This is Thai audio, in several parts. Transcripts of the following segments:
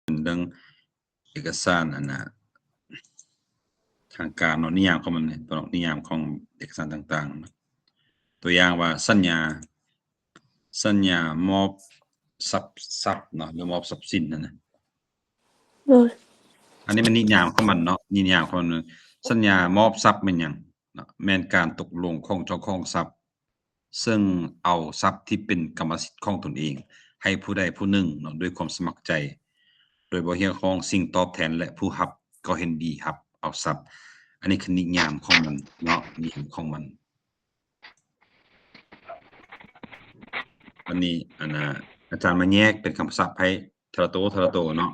เรื่องเอกสารทางการเนาะนิยามของมันตัวนิยามของเอกสารต่างๆตัวอย่างว่าสัญญามอบทรัพย์เนาะหรือมอบทรัพย์สินนั่นนะอันนี้มันนิยามของมันเนาะนิยามของมันสัญญามอบทรัพย์เป็นหยังเนาะแม่นการตกลงของเจ้าของทรัพย์ซึ่งเอาทรัพย์ที่เป็นกรรมสิทธิ์ของตนเองให้ผู้ใดผู้หนึ่งเนาะด้วยความสมัครใจโดยบ่เรียกร้องสิ่งตอบแทนและผู้รับก็เห็นดีครับเอาทรัพย์อันนี้คือนิยามของมันเนาะนิยามของมันอันนี้อาจารย์มาแยกเป็นคำศัพท์ให้ทีละตัวเนาะ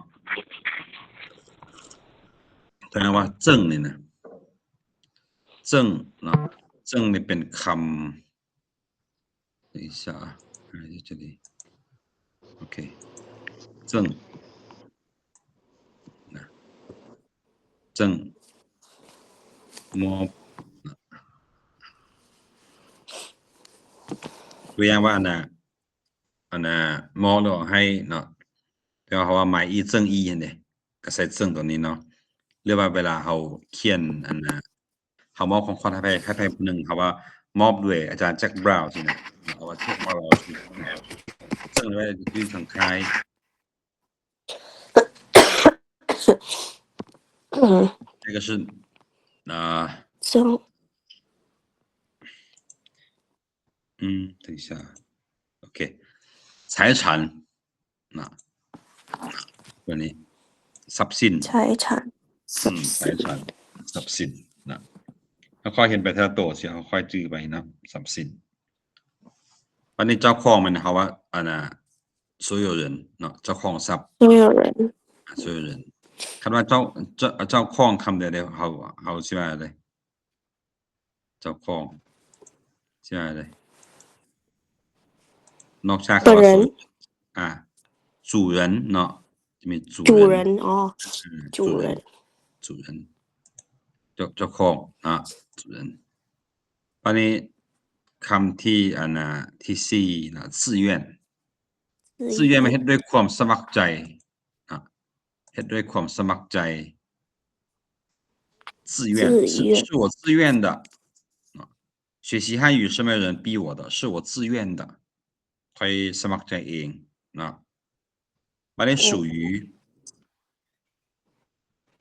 แสดงว่าจึ้งนี่นะจึ้งเนาะจึ้งนี่เป็นคำ等一下啊，看一下这里 OK จึ้งนะจึ้งมอบตัวอย่างว่ามอบแล้วให้เนาะแปลว่าเขาว่าหมายอีจึ้งอีนั่นเด้ก็ใส่จึ้งตัวนี้เนาะหรือว่าเวลาเราเขียนเขามอบของขวัญให้ใครผู้หนึ่งเขาว่ามอบด้วยอาจารย์แจ็คบราวน์สินะเอาว่าแจ็คบราวน์ซึ่งไว้อยู่ทางท้าย这个是等一下 OK 财产ตัวนี้ทรัพย์สิน财产ทรัพย์สินนะค่อยๆเห็นไปทีละตัวสิค่อยๆจื้อไปนะทรัพย์สินวันนี้เจ้าของมันเขาว่า所有人เนาะเจ้าของทรัพย์所有人คำว่าเจ้าของคำเดียวเขาชื่อว่าอะไรเจ้าของชื่อว่าอะไรนอกจาก主人เนาะจะมี主人อ๋อ主人เจ้าของนะ主人วันนี้คำที่ที่4นะ自愿มันเฮ็ดด้วยความสมัครใจเฮ็ดด้วยความสมัครใจ自愿是我自愿的学习汉语是没有人逼我的是我自愿的ค่อยสมัครใจเองนะบัดนี้属于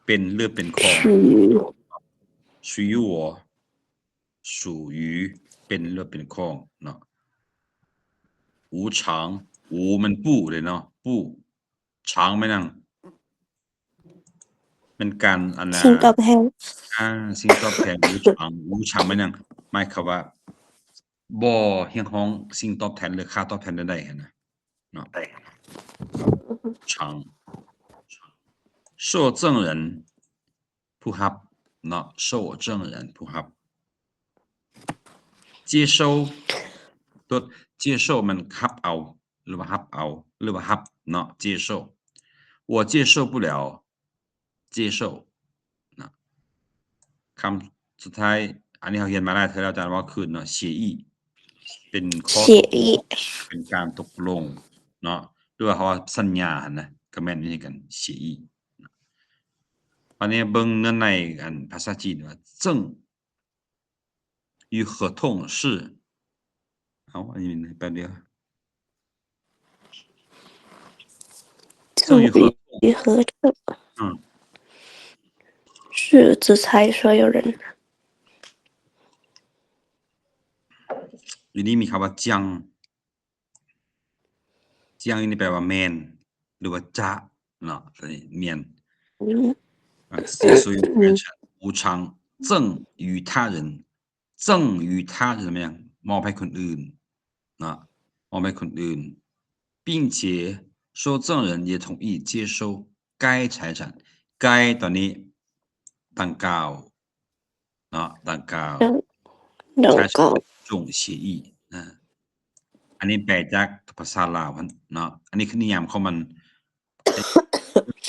เป็นหรือเป็นของ属于我属于เป็นหรือเป็นของเนาะ无偿无มัน不เลยเนาะ不偿ไม่นั่งเป็นการสิ่งตอบแทนสิ่งตอบแทน无偿ไม่นั่งหมายความว่าบ่เรียกร้องสิ่งตอบแทนหรือค่าตอบแทนใดๆนะเนาะ偿受赠人ผู้รับเนาะ受赠人ผู้รับ接收ตัว接受มันรับเอาหรือว่ารับเอาหรือว่ารับเนาะ接受我接受不了接受นะคำสุดท้ายอันนี้เราเรียนมาหลายเทื่อแล้วอาจารย์ว่าคือเนาะ协议เป็นข้อตกลงเป็นการตกลงเนาะหรือว่าเขาว่าสัญญานะก็แม่นนี่กัน协议วันนี้เบิ่งในภาษาจีนว่า证与合同是好อันนี้แป๊บเดียว赠与合同是制裁所有人อยู่นี่มีคำว่าจังนี่แปลว่าแมนหรือว่าจะเนาะนี่เมียน接受无偿赠与他人赠与他人怎么样มอบให้คนอื่นนะมอบให้คนอื่น并且说赠人也同意接收该财产该ตอนนี้ดังกล่าวเนาะดังกล่าว财产这种协议อันนี้แปลจากภาษาลาวเนาะอันนี้คือนิยามของมัน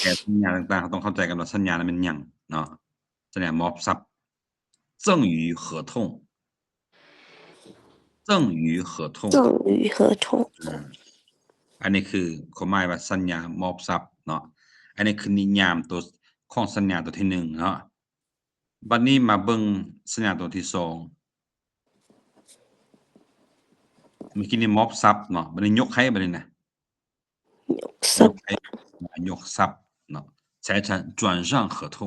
แต่สัญญาต่างๆเขาต้องเข้าใจกันว่าสัญญานั้นเป็นหยังเนาะสัญญามอบทรัพย์赠与合同อันนี้คือความหมายว่าสัญญามอบทรัพย์เนาะ อันนี้คือนิยามตัวของสัญญาตัวที่หนึ่งเนาะบัดนี้มาเบิ่งสัญญาตัวที่สองเมื่อกี้นี่ม็อบซับเนาะบัดนี้ยกให้บัดนี้นะสับ ยกทรัพย์เนาะ财产转让合同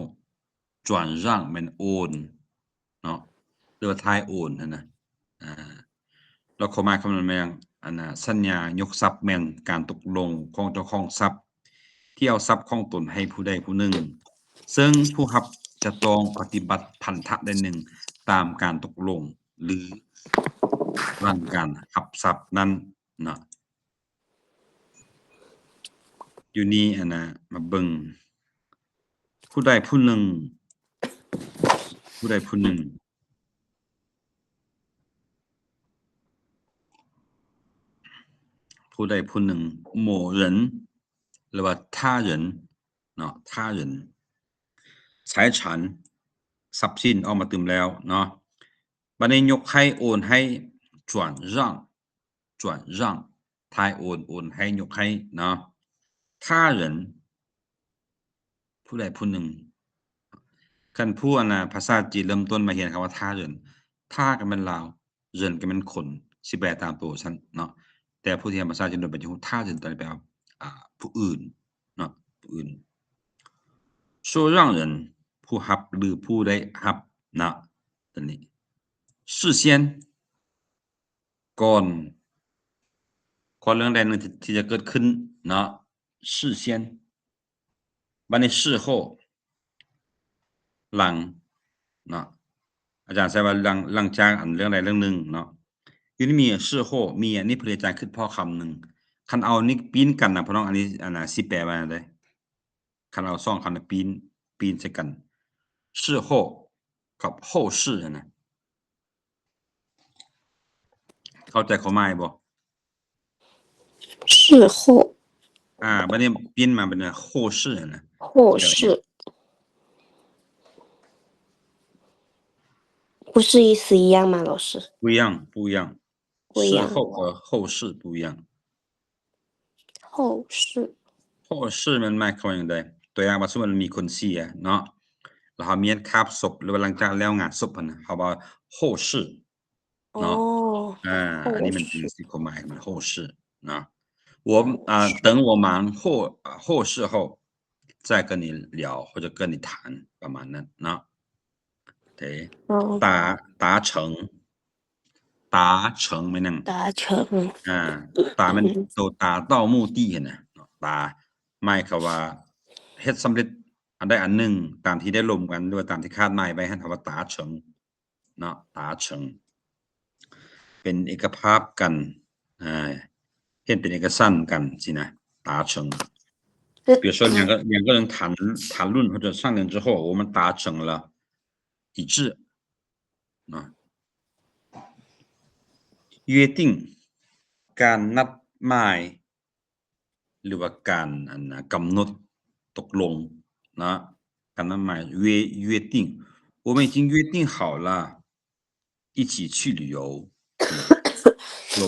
转让มันโอนเนาะหรือว่าทายโอนนั่นนะแล้วความหมายของมันแม่นอันน่ะสัญญายกทรัพย์แม่นการตกลงของเจ้าของทรัพย์ที่เอาทรัพย์ของตนให้ผู้ใดผู้หนึ่งซึ่งผู้รับจะต้องปฏิบัติพันธะใดหนึ่งตามการตกลงหรือรันการรับทรัพย์นั้นเนาะอยู่นี่อันน่ะมาเบิ่งผู้ใดผู้หนึ่งผู้ใดผู้หนึ่งผู้ใดผู้หนึ่ง某人หรือว่า他人เนาะ他人财产ทรัพย์สินเอามาตึมแล้วเนาะบัดนี้ยกให้โอนให้转让转让ทายโอนให้ยกให้เนาะ他人ผู้ใดผู้หนึ่งคันผู้อันน่ะภาษาจีนเริ่มต้นมาเห็นคำว่า他人他ก็แม่นลาว人ก็แม่นคนสิแปลตามตัวฉันเนาะแต่ผู้ที่เรียนภาษาจีนโดยปัจจุบัน他人ตัวนี้แปลว่าผู้อื่นเนาะผู้อื่น说让人ผู้รับหรือผู้ได้รับนะตัวนี้事先ก่อนเรื่องใดหนึ่งที่จะเกิดขึ้นเนาะ事先บัดนี้事后หลังเนาะอาจารย์ใช้ว่าหลังจากอันเรื่องใดเรื่องหนึ่งเนาะอยู่นี่มี事后มีอันนี้เพิ่นอาจารย์คิดพอคำหนึ่งคันเอานี่ปีนกันนะพี่น้องอันนี้อันน่ะสิแปลว่าจั่งใดคันเอาสองคำน่ะปีนใส่กัน事后กับ后事อะนะเข้าใจความหมายบ่事后บัดนี้ปีนมาเป็น后事อะนะ后事不是意思一样吗老师不一样事后和后事不一样后事后事มันหมายความว่าจั่งใดตัวอย่างว่าสมมุติมันมีคนเสียเนาะแล้วเขามีคาบศพหรือว่าหลังจากแล้วงานศพหั่นน่ะเขาว่า后事เนาะอันนี้มันเป็นสิความหมายมัน后事เนาะ等我忙后事后再跟你聊或者跟你谈ประมาณนั้นเนาะโอเค达成ไม่นั่ง达成达มันตัว达到目的หั่นน่ะเนาะ达หมายความว่าเฮ็ดสำเร็จอันใดอันหนึ่งตามที่ได้ร่วมกันหรือว่าตามที่คาดหมายไว้หั่นคำว่า达成เนาะ达成เป็นเอกภาพกันเฮ็ดเป็นเอกสั้นกันสินะ达成比如说两个人谈论或者商量之后我们达成了一致เนาะ约定การนัดหมายหรือว่าการกำหนดตกลงนะการนัดหมาย约定我们已经约定好了一起去旅游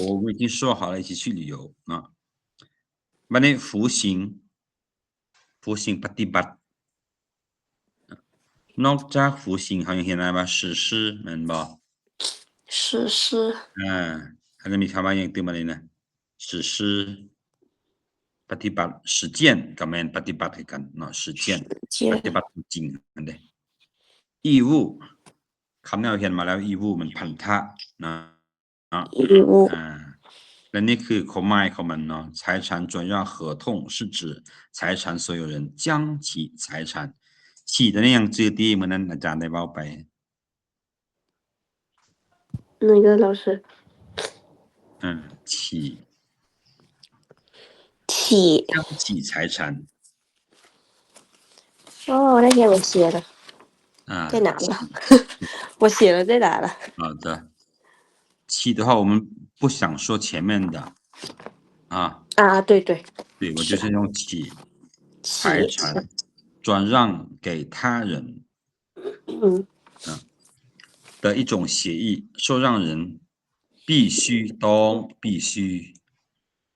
我们已经说好了一起去旅游นะบัดนี้服行ปฏิบัตินอกจาก服行เขายังเห็นอะไรว่า实施แม่นบ่实施อันนี้มีคำว่าอย่างตื่นมาเลยนะ实施ปฏิบัติ实践กับแม่นปฏิบัติคือกันเนาะ实践ปฏิบัติจริงนั่นเด้义务คำนี้เราเห็นมาแล้ว义务มันพันธะนะ义务และนี่คือความหมายของมันเนาะ财产转让合同是指财产所有人将其财产ฉีตัวนี้ยังจื้อตีเหมือนนั้นอาจารย์ได้เว้าไป哪个老师ฉี将其财产那天我写了在哪了我写了在哪了好的ฉี的话我们不想说前面的对我就是用ฉี财产转让给他人的一种协议受让人必须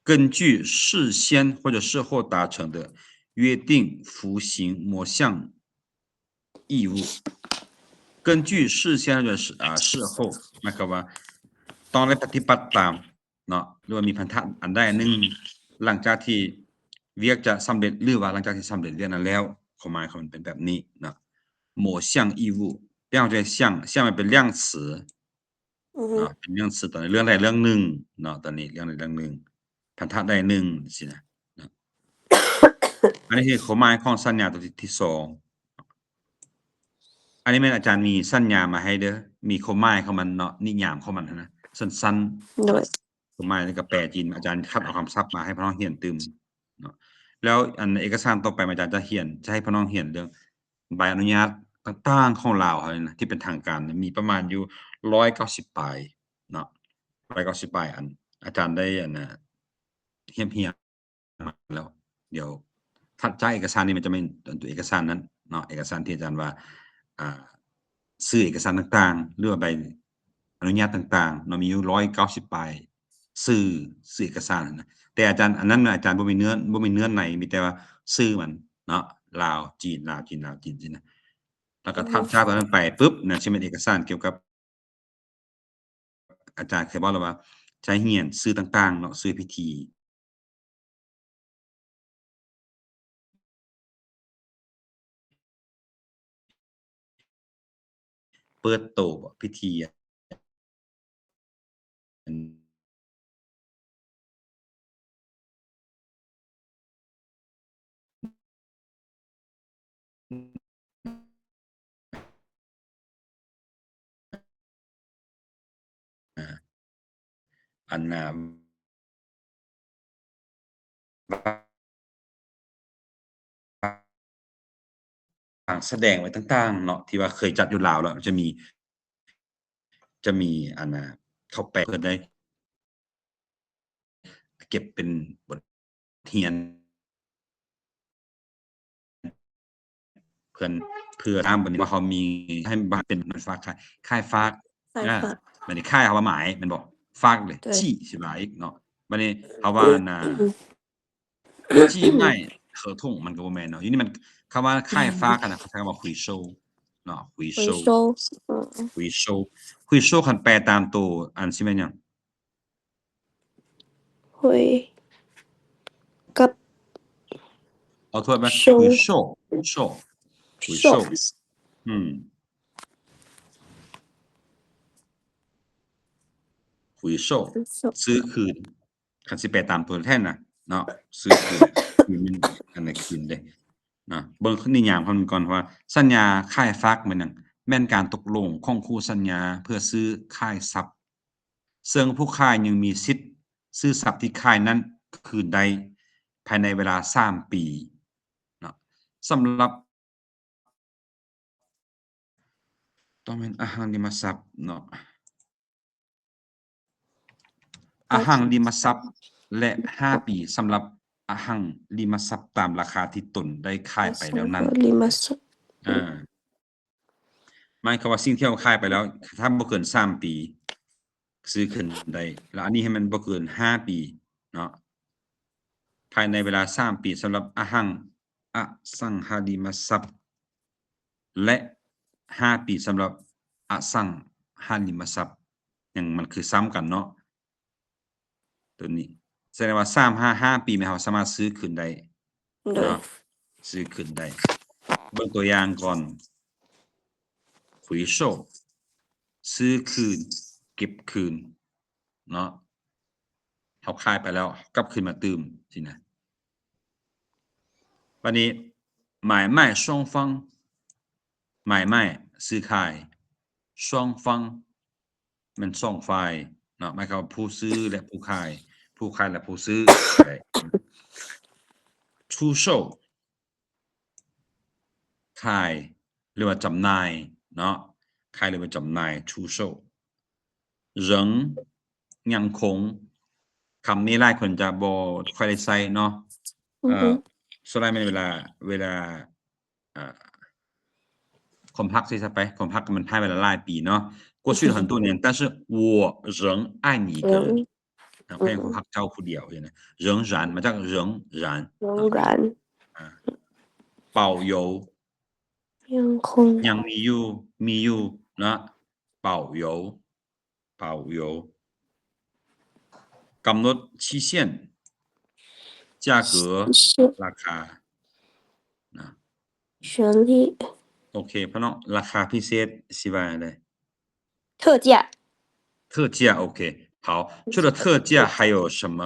根据事先或者事后达成的约定服行某项义务根据事先的事后หมายความว่าต้องได้ปฏิบัติตามเนาะหรือว่ามีพันธะอันใดหนึ่งหลังจากที่เวียกจะสำเร็จหรือว่าหลังจากที่สำเร็จเวียกนั้นแล้วความหมายของมันเป็นแบบนี้เนาะ某项义务比方说项มันเป็นเรื่อง词เนาะเป็นเรื่อง词ตอนนี้เรื่องใดเรื่องหนึ่งเนาะตอนนี้เรื่องใดเรื่องหนึ่งพันธะใดหนึ่งสินะอันนี้คือความหมายของสัญญาตัวที่สองอันนี้แม่นอาจารย์มีสัญญามาให้เด้อมีความหมายของมันเนาะนิยามของมันนะสั้นๆโดยความหมายนี่ก็แปลจีนอาจารย์คัดเอาคำศัพท์มาให้พี่น้องเรียนตึมเนาะแล้วอันเอกสารต่อไปอาจารย์จะให้พี่น้องเรียนเรื่องใบอนุญาตต่างๆของลาวเขานะที่เป็นทางการมีประมาณอยู่190ปลายเนาะ190ปลายอันอาจารย์ได้อันน่ะเฮียนมาแล้วเดี๋ยวถัดจากเอกสารนี้มันจะเป็นตัวเอกสารนั้นเนาะเอกสารที่อาจารย์ว่าซื้อเอกสารต่างๆหรือว่าใบอนุญาตต่างๆเนาะมีอยู่190ปลายซื้อเอกสารนะแต่อาจารย์อันนั้นอาจารย์บ่มีเนื้อในมีแต่ว่าชื่อมันเนาะลาวจีนสินะแล้วก็ถัดจากตรงนั้นไปปุ๊บนะสิเป็นเอกสารเกี่ยวกับอาจารย์เคยบอกแล้วว่าใช้เรียนชื่อต่างๆเนาะชื่อพิธีเปิดโตบ่พิธีอันอันน่ะแสดงไว้ต่างๆเนาะที่ว่าเคยจัดอยู่ลาวแล้วจะมีอันน่ะเขาแปลเพิ่นได้เก็บเป็นบทเรียนเพื่อตามบัดนี้ว่าเขามีให้มันเป็นมันฝากค่ายฝาก สาย อา ฝาก บัดนี้ค่ายเขาว่าหมายแม่นบ่ฝากเลย 对จี้สิหมายอีกเนาะบัดนี้เขาว่าอันน่ะจี้ไม่合同มันก็บ่แม่นเนาะอยู่นี่มันคำว่าค่ายฝากอะนะเขาใช้คำว่า回收เนาะ回收回收回收回收คันแปลตามตัวอันสิแม่นหยัง回กับ เอาโทษไหม收回收回收อืม回收ซื้อคืนคันสิแปลตามตัวแทนน่ะเนาะซื้อคืนคืนมันอันใดคืนเด้นะเบิ่งนิยามของมันก่อนว่าสัญญาค่ายฝากแม่นหยังแม่นการตกลงของคู่สัญญาเพื่อซื้อค่ายทรัพย์ซึ่งผู้ค่ายยังมีสิทธิ์ซื้อทรัพย์ที่ค่ายนั้นคืนได้ภายในเวลา3ปีเนาะสำหรับต้องเป็นอหังริมทรัพย์เนาะอหังริมทรัพย์และ5ปีสำหรับอหังริมทรัพย์ตามราคาที่ตนได้ขายไปแล้วนั้น ริมทรัพย์ หมายความว่าสิ่งที่เราขายไปแล้วถ้าบ่เกิน3ปีซื้อคืนได้แล้วอันนี้ให้มันบ่เกิน5ปีเนาะภายในเวลา3ปีสำหรับอสังหาริมทรัพย์และ5ปีสำหรับอสังหาริมทรัพย์อย่างมันคือซ้ำกันเนาะตัวนี้แสดงว่า5ปีหมายความว่าสามารถซื้อคืนได้ โดย เนาะซื้อคืนได้เบิ่งตัวอย่างก่อน回收ซื้อคืนเก็บคืนเนาะเขาขายไปแล้วกลับคืนมาตืมสินะวันนี้买卖双方买卖ซื้อขาย双方มันสองฝ่ายเนาะหมายความว่าผู้ซื้อและผู้ขายและผู้ซื้อได้出售ขายหรือว่าจำหน่ายเนาะขายหรือว่าจำหน่าย出售仍ยังคงคำนี้หลายคนจะบ่ค่อยได้ใช้เนาะส่วนใหญ่เป็นเวลาความรักใช่ไปความรักมันผ่านไปแล้วหลายปีเนาะ过去了很多年但是我仍爱你一个人ก็ยังความรักเจ้าผู้เดียวอยู่นะ仍然มาจาก仍然仍然保有ยังคง ยังมีอยู่นะ保有กำหนด期限价格是ราคานะ 权利โอเคพี่น้องราคาพิเศษ是ว่าอะไร特价特价 OK 好除了特价还有什么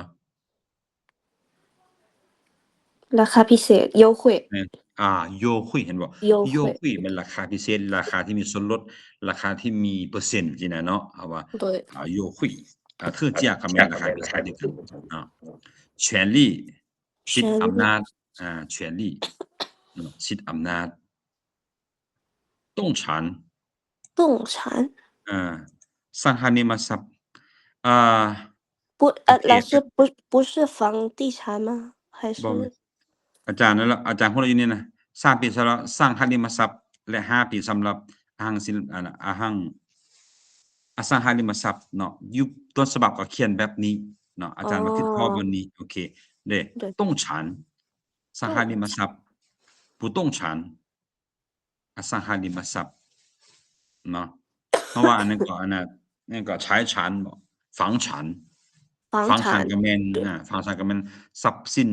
ราคาพิเศษ优惠优惠เห็นบ่优惠มันราคาพิเศษราคาที่มีส่วนลดราคาที่มีเปอร์เซ็นต์สินะเนาะเอาว่า对优惠特价ก็แม่นราคาพิเศษเดียวกัน权利สิทธิ์อำนาจ权利สิทธิ์อำนาจ动产动产สังหาริมทรัพย์不老师不是房地产吗还是อาจารย์นั่นแหละอาจารย์พูดอยู่นี่นะ3 ปีสำหรับสร้างหาริมทรัพย์และ5 ปีสำหรับอสังหาริมทรัพย์เนาะยุคต้นฉบับก็เขียนแบบนี้เนาะอาจารย์มาคิดข้อแบบนี้โอเคเด้动产สังหาริมทรัพย์不动产อสังหาริมทรัพย์เนาะเพราะว่าอันนั้นก็财产บ่房产ก็แม่น房产ก็แม่นทรัพย์สิน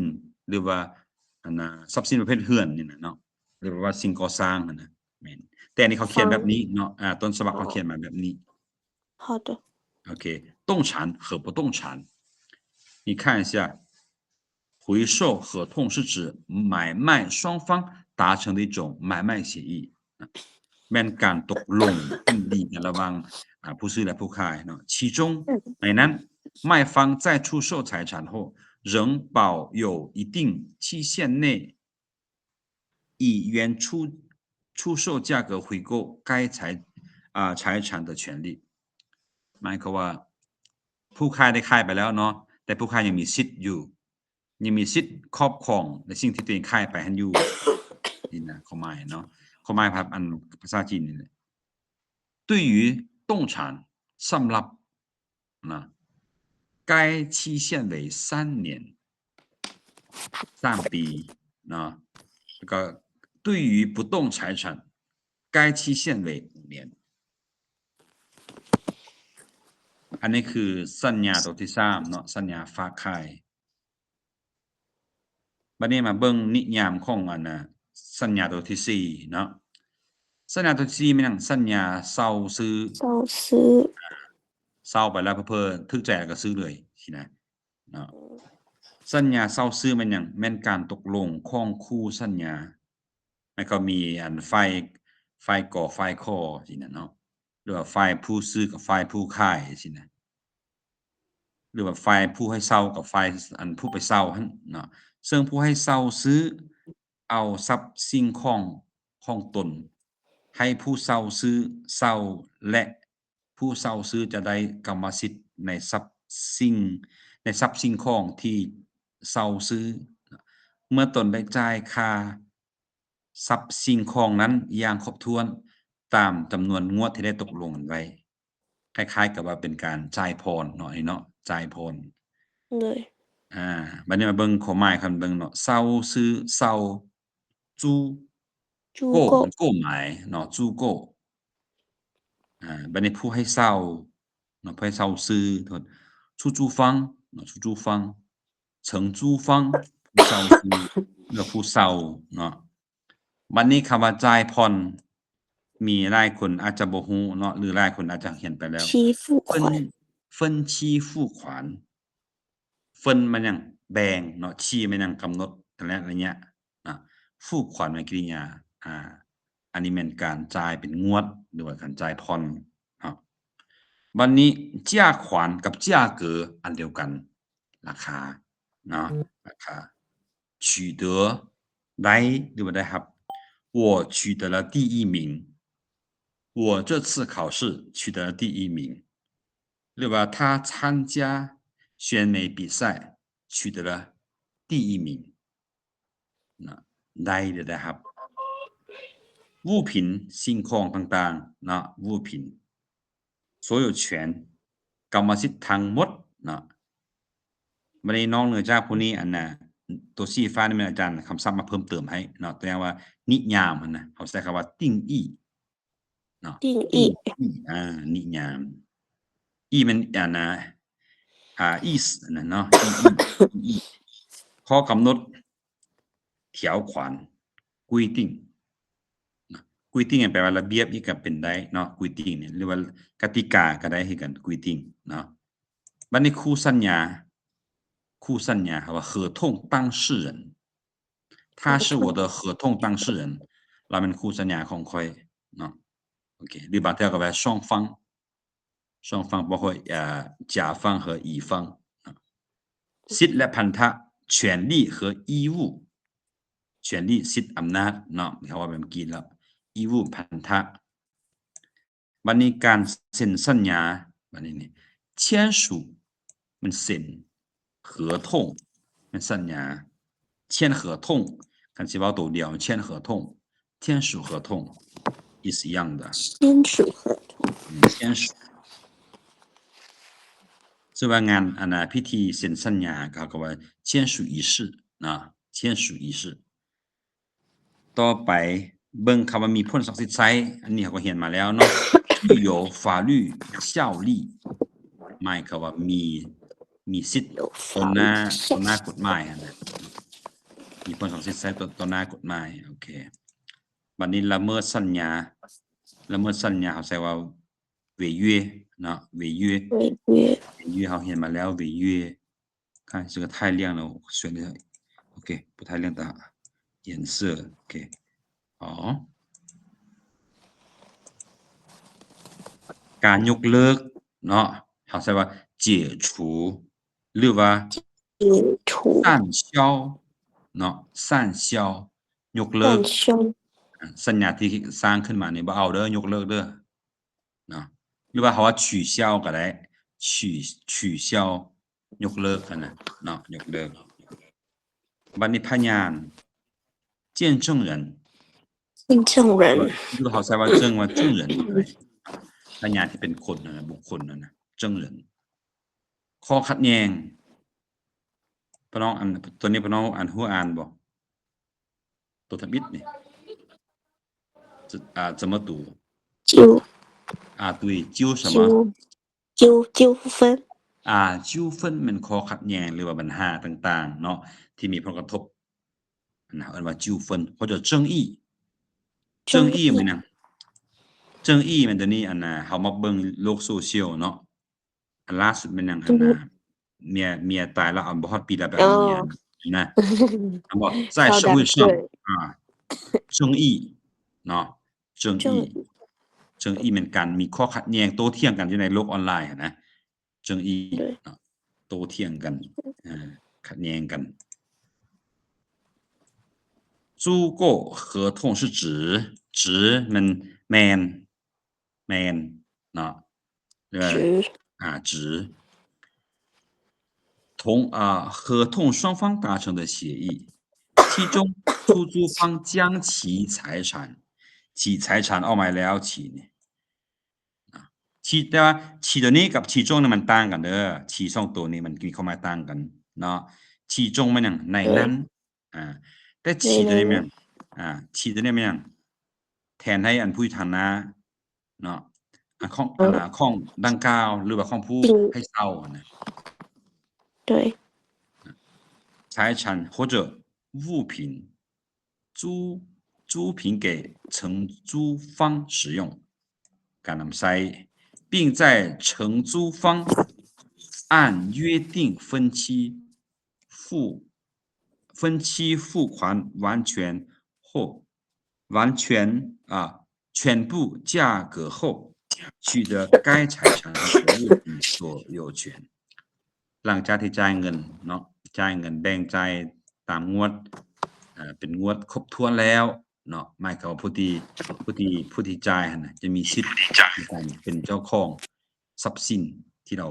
หรือว่าทรัพย์สินประเภทเรือนนี่นะเนาะหรือว่าสิ่งก่อสร้างนะแม่นแต่อันนี้เขาเขียนแบบนี้เนาะต้นฉบับเขาเขียนมาแบบนี้好的 OK动产和不动产你看一下回售合同是指买卖双方达成的一种买卖协议แม่นการตกลงขึ้นดีกันระหว่างผู้ซื้อและผู้ขายเนาะ其中ในนั้น卖方在出售财产后仍保有一定期限内以原出售价格回购该财产的权利หมายความว่าผู้ขายได้ขายไปแล้วเนาะแต่ผู้ขายยังมีสิทธิ์อยู่ยังมีสิทธิ์ครอบครองในสิ่งที่ตัวเองขายไปหันอยู่นี่นะความหมายเนาะความหมายภาษาจีนนี่แหละ对于动产สำหรับนะ该期限为3年3 ปีเนาะแล้วก็对于不动财产该期限为5 年อันนี้คือสัญญาตัวที่3เนาะสัญญาฝากขายบัดนี้มาเบิ่งนิยามของสัญญาตัวที่4เนาะสัญญาตัวที่4มันหยังสัญญาเช่าซื้อเช่าไปแล้วเพิ่นถึกใจแล้วก็ซื้อเลยสินะเนาะสัญญาเช่าซื้อมันหยังแม่นการตกลงของคู่สัญญาแล้วก็มีฝ่ายก่อฝ่ายขอสินะเนาะหรือว่าฝ่ายผู้ซื้อกับฝ่ายผู้ขายสินะหรือว่าฝ่ายผู้ให้เช่ากับฝ่ายผู้ไปเช่าหั่นเนาะซึ่งผู้ให้เช่าซื้อเอาทรัพย์สิ่งของตนให้ผู้เช่าซื้อเช่าและผู้เช่าซื้อจะได้กรรมสิทธิ์ในทรัพย์สิ่งของที่เช่าซื้อเมื่อตนได้จ่ายค่าทรัพย์สิ่งของนั้นอย่างครบถ้วนตามจำนวนงวดที่ได้ตกลงกันไว้คล้ายๆกับว่าเป็นการจ่ายพรเนาะเนาะจ่ายพรเลยบัดนี้มาเบิ่งข้อหมายคำเบิ่งเนาะเช่าซื้อเช่ามัน购买เนาะ租购บัดนี้ผู้ให้เช่าเนาะผู้ให้เช่าซื้อโทษ出租方เนาะ出租方承租方ผู้เช่าซื้อหรือผู้เช่าเนาะบัดนี้คำว่าจ่ายผ่อนมีหลายคนอาจจะบ่ฮู้เนาะหรือหลายคนอาจจะเห็นไปแล้ว分期付款分มันหยังแบ่งเนาะ期มันหยังกำหนดระยะ付款มันกริยาอันนี้แม่นการจ่ายเป็นงวดหรือว่าการจ่ายผ่อนบัดนี้价款กับ价格อันเดียวกันราคาเนาะราคา取得ได้หรือว่าได้รับ我取得了第1名我这次考试取得了第1名หรือว่า他参加选美比赛取得了第1名ได้หรือได้รับ物品สิ่งของต่างๆเนาะ物品所有权กรรมสิทธิ์ทั้งหมดเนาะบัดนี้นอกเหนือจากพวกนี้ ตัวสีฟ้านี่มันอาจารย์คำศัพท์มาเพิ่มเติมให้เนาะตัวอย่างว่านิยามมันนะเขาใช้คำว่าติ้งอี้เนาะติ้งอี้นิยามอี้มันนะ意思นะเนาะอี้ข้อกำหนด条款规定规定แปลว่าระเบียบอีกก็เป็นได้เนาะ规定เนี่ยหรือว่ากติกาก็ได้คือกัน规定เนาะบัดนี้คู่สัญญาเขาว่า合同当事人他是我的合同当事人เราเป็นคู่สัญญาของค่อยเนาะโอเคหรือบางทีก็ว่า双方包括甲方和乙方สิทธิและพันธะ权利和义务权利สิทธิอำนาจเนาะเขาว่าแบบเมื่อกี้แล้ว义务พันธะบัดนี้การเซ็นสัญญาบัดนี้นี่签署มันเซ็น合同มันสัญญา签合同看细胞都掉签合同签署合同意思一样的签署合同签署ซึ่งว่างานพิธีเซ็นสัญญาเขาก็ว่า签署仪式นะ签署仪式ต่อไปเบิ่งคำว่ามีผลศักดิ์สิทธิ์ใช้อันนี้เขาก็เห็นมาแล้วเนาะ具有法律效力หมายความว่ามีสิทธิ์ต่อหน้ากฎหมายนะมีผลศักดิ์สิทธิ์ใช้ต่อหน้ากฎหมายโอเคบัดนี้ละเมิดสัญญาเขาใช้ว่า违约เนาะ违约เขาเห็นมาแล้ว违约看这个太亮了我选的 OK 不太亮的颜色 OK 好การยกเลิกเนาะเขาใช้ว่า解除หรือว่า散销เนาะ散销ยกเลิกสัญญาที่สร้างขึ้นมานี่บ่เอาเด้อยกเลิกเด้อเนาะหรือว่าเขาว่า取消ก็ได้取消ยกเลิกกันนะเนาะยกเลิกบัดนี้พยาน见证人หรือเขาใช้ว่าเ证人พยานที่เป็นคนนะบุคคลนะเ证人ข้อขัดแย้งพี่น้องตัวนี้พี่น้องหัวอ่านบ่ตัวทบิดนี่怎么读对纠什么纠纷纠纷มันข้อขัดแย้งหรือว่าปัญหาต่างๆเนาะที่มีผลกระทบนะเรียกว่า纠纷或者争议มันนะ争议มันตัวนี้เฮามาเบิ่งโลกโซเชียลเนาะอันล่าสุดมันยังเมียตายแล้วบ่ฮอดปีแล้วแบบเมียนะบอก在社会上争议เนาะ争议มันการมีข้อขัดแย้งโต้เถียงกันอยู่ในโลกออนไลน์นะ争议เนาะโต้เถียงกันขัดแย้งกัน租购合同是指มันแมนเนาะ指合同双方达成的协议其中出租方将其财产เอามาแล้วฉีเนี่ยแต่ว่าฉีตัวนี้กับฉีจงนี่มันต่างกันเด้อฉี2ตัวนี้มันมีความหมายต่างกันเนาะฉีจงมันอย่างในนั้นแต่ฉีตัวนี้มันฉีตัวนี้มันอย่างแทนให้อันผู้ฐานะเนาะของดังกล่าวหรือว่าของผู้ให้เช่านะ对财产或者物品租品给承租方使用การนำใช้并在承租方按约定分期付款完全全部价格后取得该财产和物品所有权หลังจากที่จ่ายเงินเนาะจ่ายเงินแบ่งจ่ายตามงวดเป็นงวดครบถ้วนแล้วเนาะหมายความว่าผู้ที่จ่ายน่ะจะมีสิทธิ์ในการเป็นเจ้าของทรัพย์สินที่เรา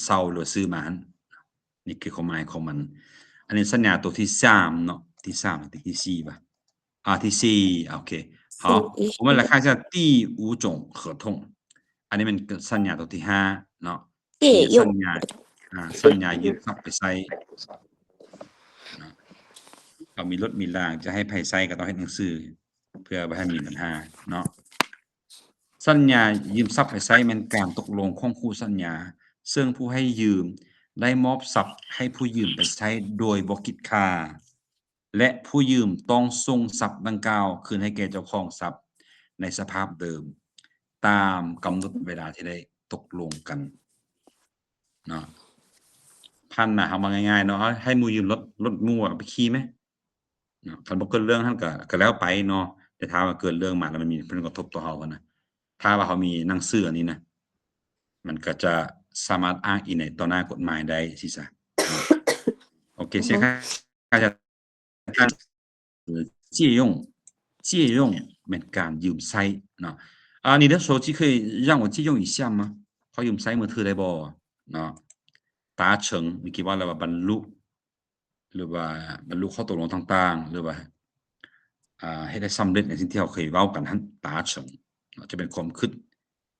เช่าหรือซื้อมานี่คือความหมายของมันอันนี้สัญญาตัวที่3เนาะที่3ที่4ป่ะที่4โอเค好我们来看一下第5种合同อันนี้มันสัญญาตัวที่5เนาะสัญญายึดทรัพย์ไปใช้ เอามีรถมีรางจะให้ไผใช้ก็ต้องเฮ็ดหนังสือเพื่อบ่ให้มีปัญหาเนาะสัญญายืมทรัพย์ให้ใช้แม่นการตกลงของคู่สัญญาซึ่งผู้ให้ยืมได้มอบทรัพย์ให้ผู้ยืมไปใช้โดยบ่คิดค่าและผู้ยืมต้องส่งทรัพย์ดังกล่าวคืนให้แก่เจ้าของทรัพย์ในสภาพเดิมตามกำหนดเวลาที่ได้ตกลงกันเนาะพันน่ะเอามาง่ายๆเนาะให้หมู่ยืมรถหมู่อะไปขี่ไหมเนาะคันบ่เกิดเรื่องหั่นก็แล้วไปเนาะแต่ถ้าว่าเกิดเรื่องมาแล้วมันมีผลกระทบต่อเราอะนะถ้าว่าเขามีหนังสืออันนี้นะมันก็จะสามารถอ้างอิงในต่อหน้ากฎหมายได้สิซะเนาะโอเคเสียค่าจะการ借用借用แม่นการยืมใช้เนาะ你的手机可以让我借用一下吗ขอยืมใช้มือถือได้บ่เนาะ达成เมื่อกี้ว่าอะไรว่าบรรลุหรือว่าบรรลุข้อตกลงต่างๆหรือว่าเฮ็ดให้สำเร็จในสิ่งที่เราเคยเว้ากันนั้น达成เนาะจะเป็นความคิด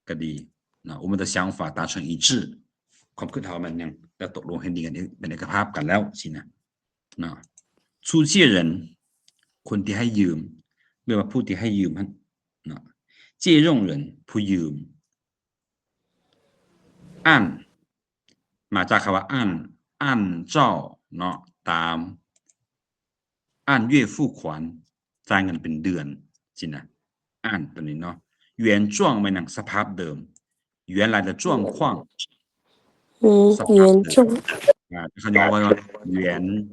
ก็ดีเนาะ我们的想法达成一致ความคิดเรามันยังแล้วตกลงให้ดีกันเป็นเอกภาพกันแล้วสินะเนาะ出借人คนที่ให้ยืมหรือว่าผู้ที่ให้ยืมนั้นเนาะ借用人ผู้ยืมอันมาจากคำว่าอันเจ้าเนาะตาม按月付款จ่ายเงินเป็นเดือนสินะอันตัวนี้เนาะ原状ไม่หนังสภาพเดิม原来的状况สภาพเดิมเขาย่อไว้ว่า原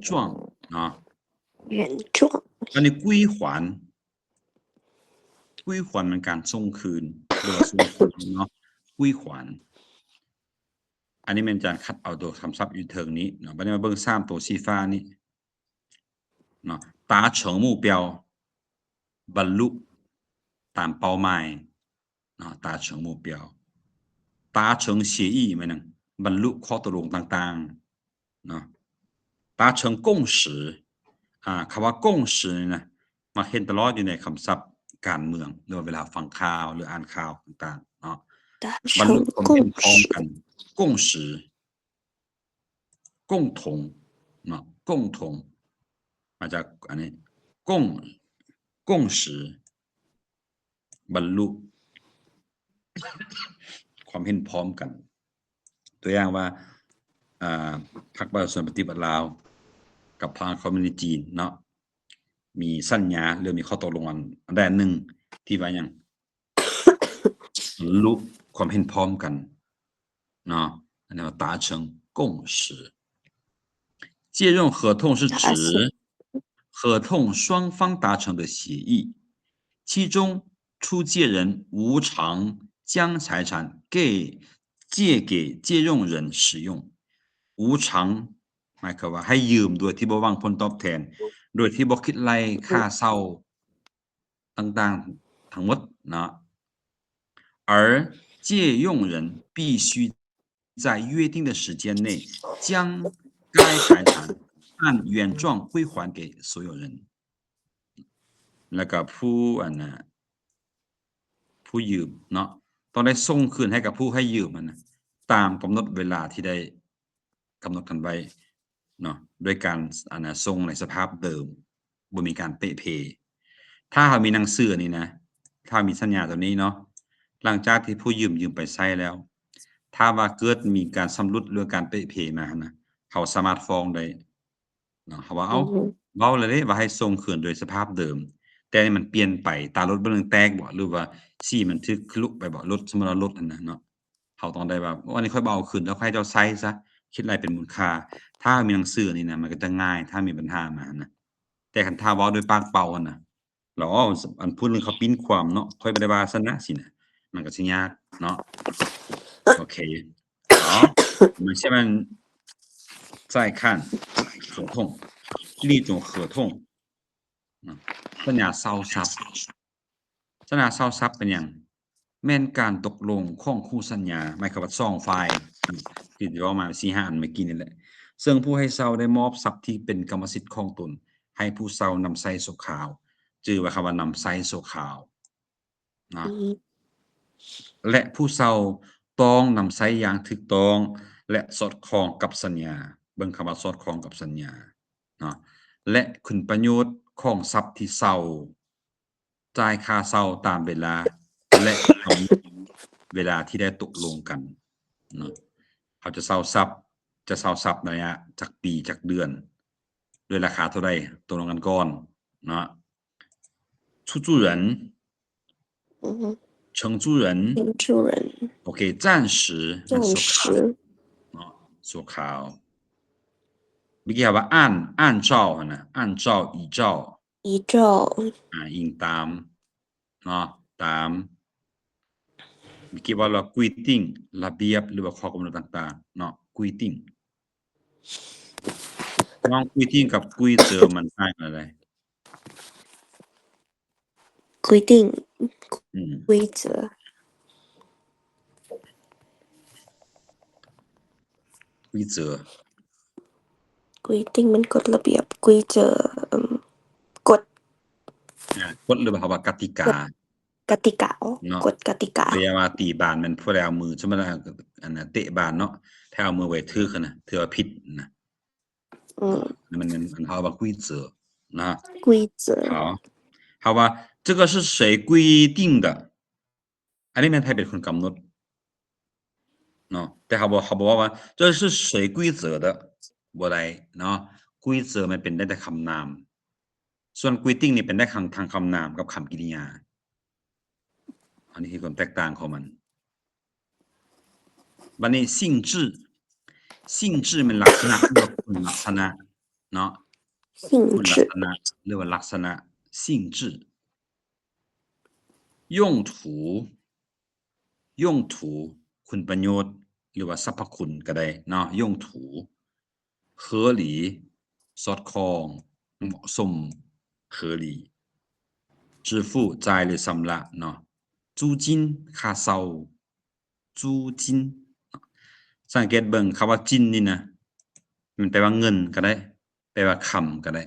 状เนาะ原状อันนี้归还มันการส่งคืนหรือว่าส่งคืนเนาะ归还อันนี้เป็นการคัดเอาตัวคำศัพท์อยู่เทิงนี้เนาะบัดนี้มาเบิ่ง3ตัวสีฟ้านี้เนาะ达成目标บรรลุตามเป้าหมายเนาะ达成目标达成协议แม่นบรรลุข้อตกลงต่างๆเนาะ达成共识คำว่า共识นี่นะมาเห็นตลอดอยู่ในคำศัพท์การเมืองหรือว่าเวลาฟังข่าวหรืออ่านข่าวต่างๆเนาะบรรลุความเห็นพ้องกัน共识共同เนาะ共同มาจากอันนี้共识บรรลุความเห็นพร้อมกันตัวอย่างว่าพรรคประชาชนปฏิบัติลาวกับพรรคคอมมิวนิสต์จีนเนาะมีสัญญาหรือมีข้อตกลงอันใดหนึ่งที่ว่าหยังบรรลุความเห็นพร้อมกันเนาะอันนี้ว่า达成共识借用合同是指合同双方达成的协议其中出借人无偿将财产借给借用人使用无偿หมายความว่าให้ยืมโดยที่บ่หวังผลตอบแทนโดยที่บ่คิดไล่ค่าเช่าต่างๆทั้งหมดเนาะ而借用人必须在约定的时间内将该财产按原状归还给所有人แล้วก็ผู้ยืมเนาะต้องได้ส่งคืนให้กับผู้ให้ยืมมันนะตามกำหนดเวลาที่ได้กำหนดกันไว้เนาะด้วยการส่งในสภาพเดิมบ่มีการเปะเพถ้าเขามีหนังสือนี่นะถ้ามีสัญญาตัวนี้เนาะหลังจากที่ผู้ยืมไปใช้แล้วถ้าว่าเกิดมีการชำรุดหรือการเปะเพมานะเขาสามารถฟ้องได้เนาะเขาว่าเอ้าเว้าแล้วเด้ว่าให้ส่งคืนโดยสภาพเดิมแต่นี่มันเปลี่ยนไปตารถบ่นึงแตกบ่หรือว่าสีมันถึกทะลุไปบ่รถสมมุติว่ารถอันนั้นเนาะเขาต้องได้ว่าอันนี้ค่อยบ่เอาคืนแล้วค่อยให้เจ้าใช้ซะคิดรายเป็นมูลค่าถ้ามีหนังสือนี่นะมันก็จะง่ายถ้ามีปัญหามานะแต่คันถ้าเว้าด้วยปากเปล่าอะนะแล้วอันพูดเรื่องเขาปิ้นความเนาะค่อยบ่ได้ว่าซะนะสินะมันก็สิยากเนาะโอเค好我们下面再看合同另一种合同สัญญาเช่าทรัพย์สัญญาเช่าทรัพย์เป็นหยังแม่นการตกลงของคู่สัญญาหมายความว่า2ฝ่ายที่เว้ามา4-5อันเมื่อกี้นี่แหละซึ่งผู้ให้เช่าได้มอบทรัพย์ที่เป็นกรรมสิทธิ์ของตนให้ผู้เช่านำใช้ชั่วคราวชื่อว่าคำว่านำใช้ชั่วคราวนะและผู้เช่าต้องนำใช้อย่างถูกต้องและสอดคล้องกับสัญญาเบิ่งคำว่าสอดคล้องกับสัญญาเนาะ และคุณประโยชน์ของทรัพย์ที่เซาจ่ายค่าเซาตามเวลาและกำหนดเวลาที่ได้ตกลงกันเนาะเขาจะเซาทรัพย์ในระยะจากปีจากเดือนด้วยราคาเท่าใดตกลงกันก่อนเนาะ出租人承租人OK 暂时มันชั่วคราวเนาะชั่วคราวเมื่อกี้ว่า按照นะ按照依照อิงตามเนาะตามเมื่อกี้ว่าเรา规定ระเบียบหรือว่าข้อกำหนดต่างๆเนาะ规定น้อง规定กับ规则มันต่างกันอะไร规定规则规则规定มันกฎระเบียบ规则กฎกฎหรือว่ากติกากติกากฎกติกาเรียกว่าตีบานมันผู้ใดเอามือสมมุติว่าอันน่ะเตะบานเนาะถ้าเอามือไว้ถือคั่นน่ะถือว่าผิดนะมันเขาว่า规则นะ规则好吧这个是谁规定的อันนี้แม่นไผเป็นคนกำหนดเนาะแต่เขาบอกว่า这是谁规则的บ่ได้เนาะ规则มันเป็นได้แต่คำนามส่วน规定นี่เป็นได้ทางคำนามกับคำกริยาอันนี้คือความแตกต่างของมันบัดนี้性质มันลักษณะหรือว่าคุณลักษณะเนาะคุณลักษณะหรือว่าลักษณะ性质用途คุณประโยชน์หรือว่าสรรพคุณก็ได้เนาะ用途合理สอดคล้องเหมาะสม合理支付จ่ายหรือชำระเนาะ租金ค่าเช่า租金สังเกตเบิ่งคำว่าจินนี่นะมันแปลว่าเงินก็ได้แปลว่าคำก็ได้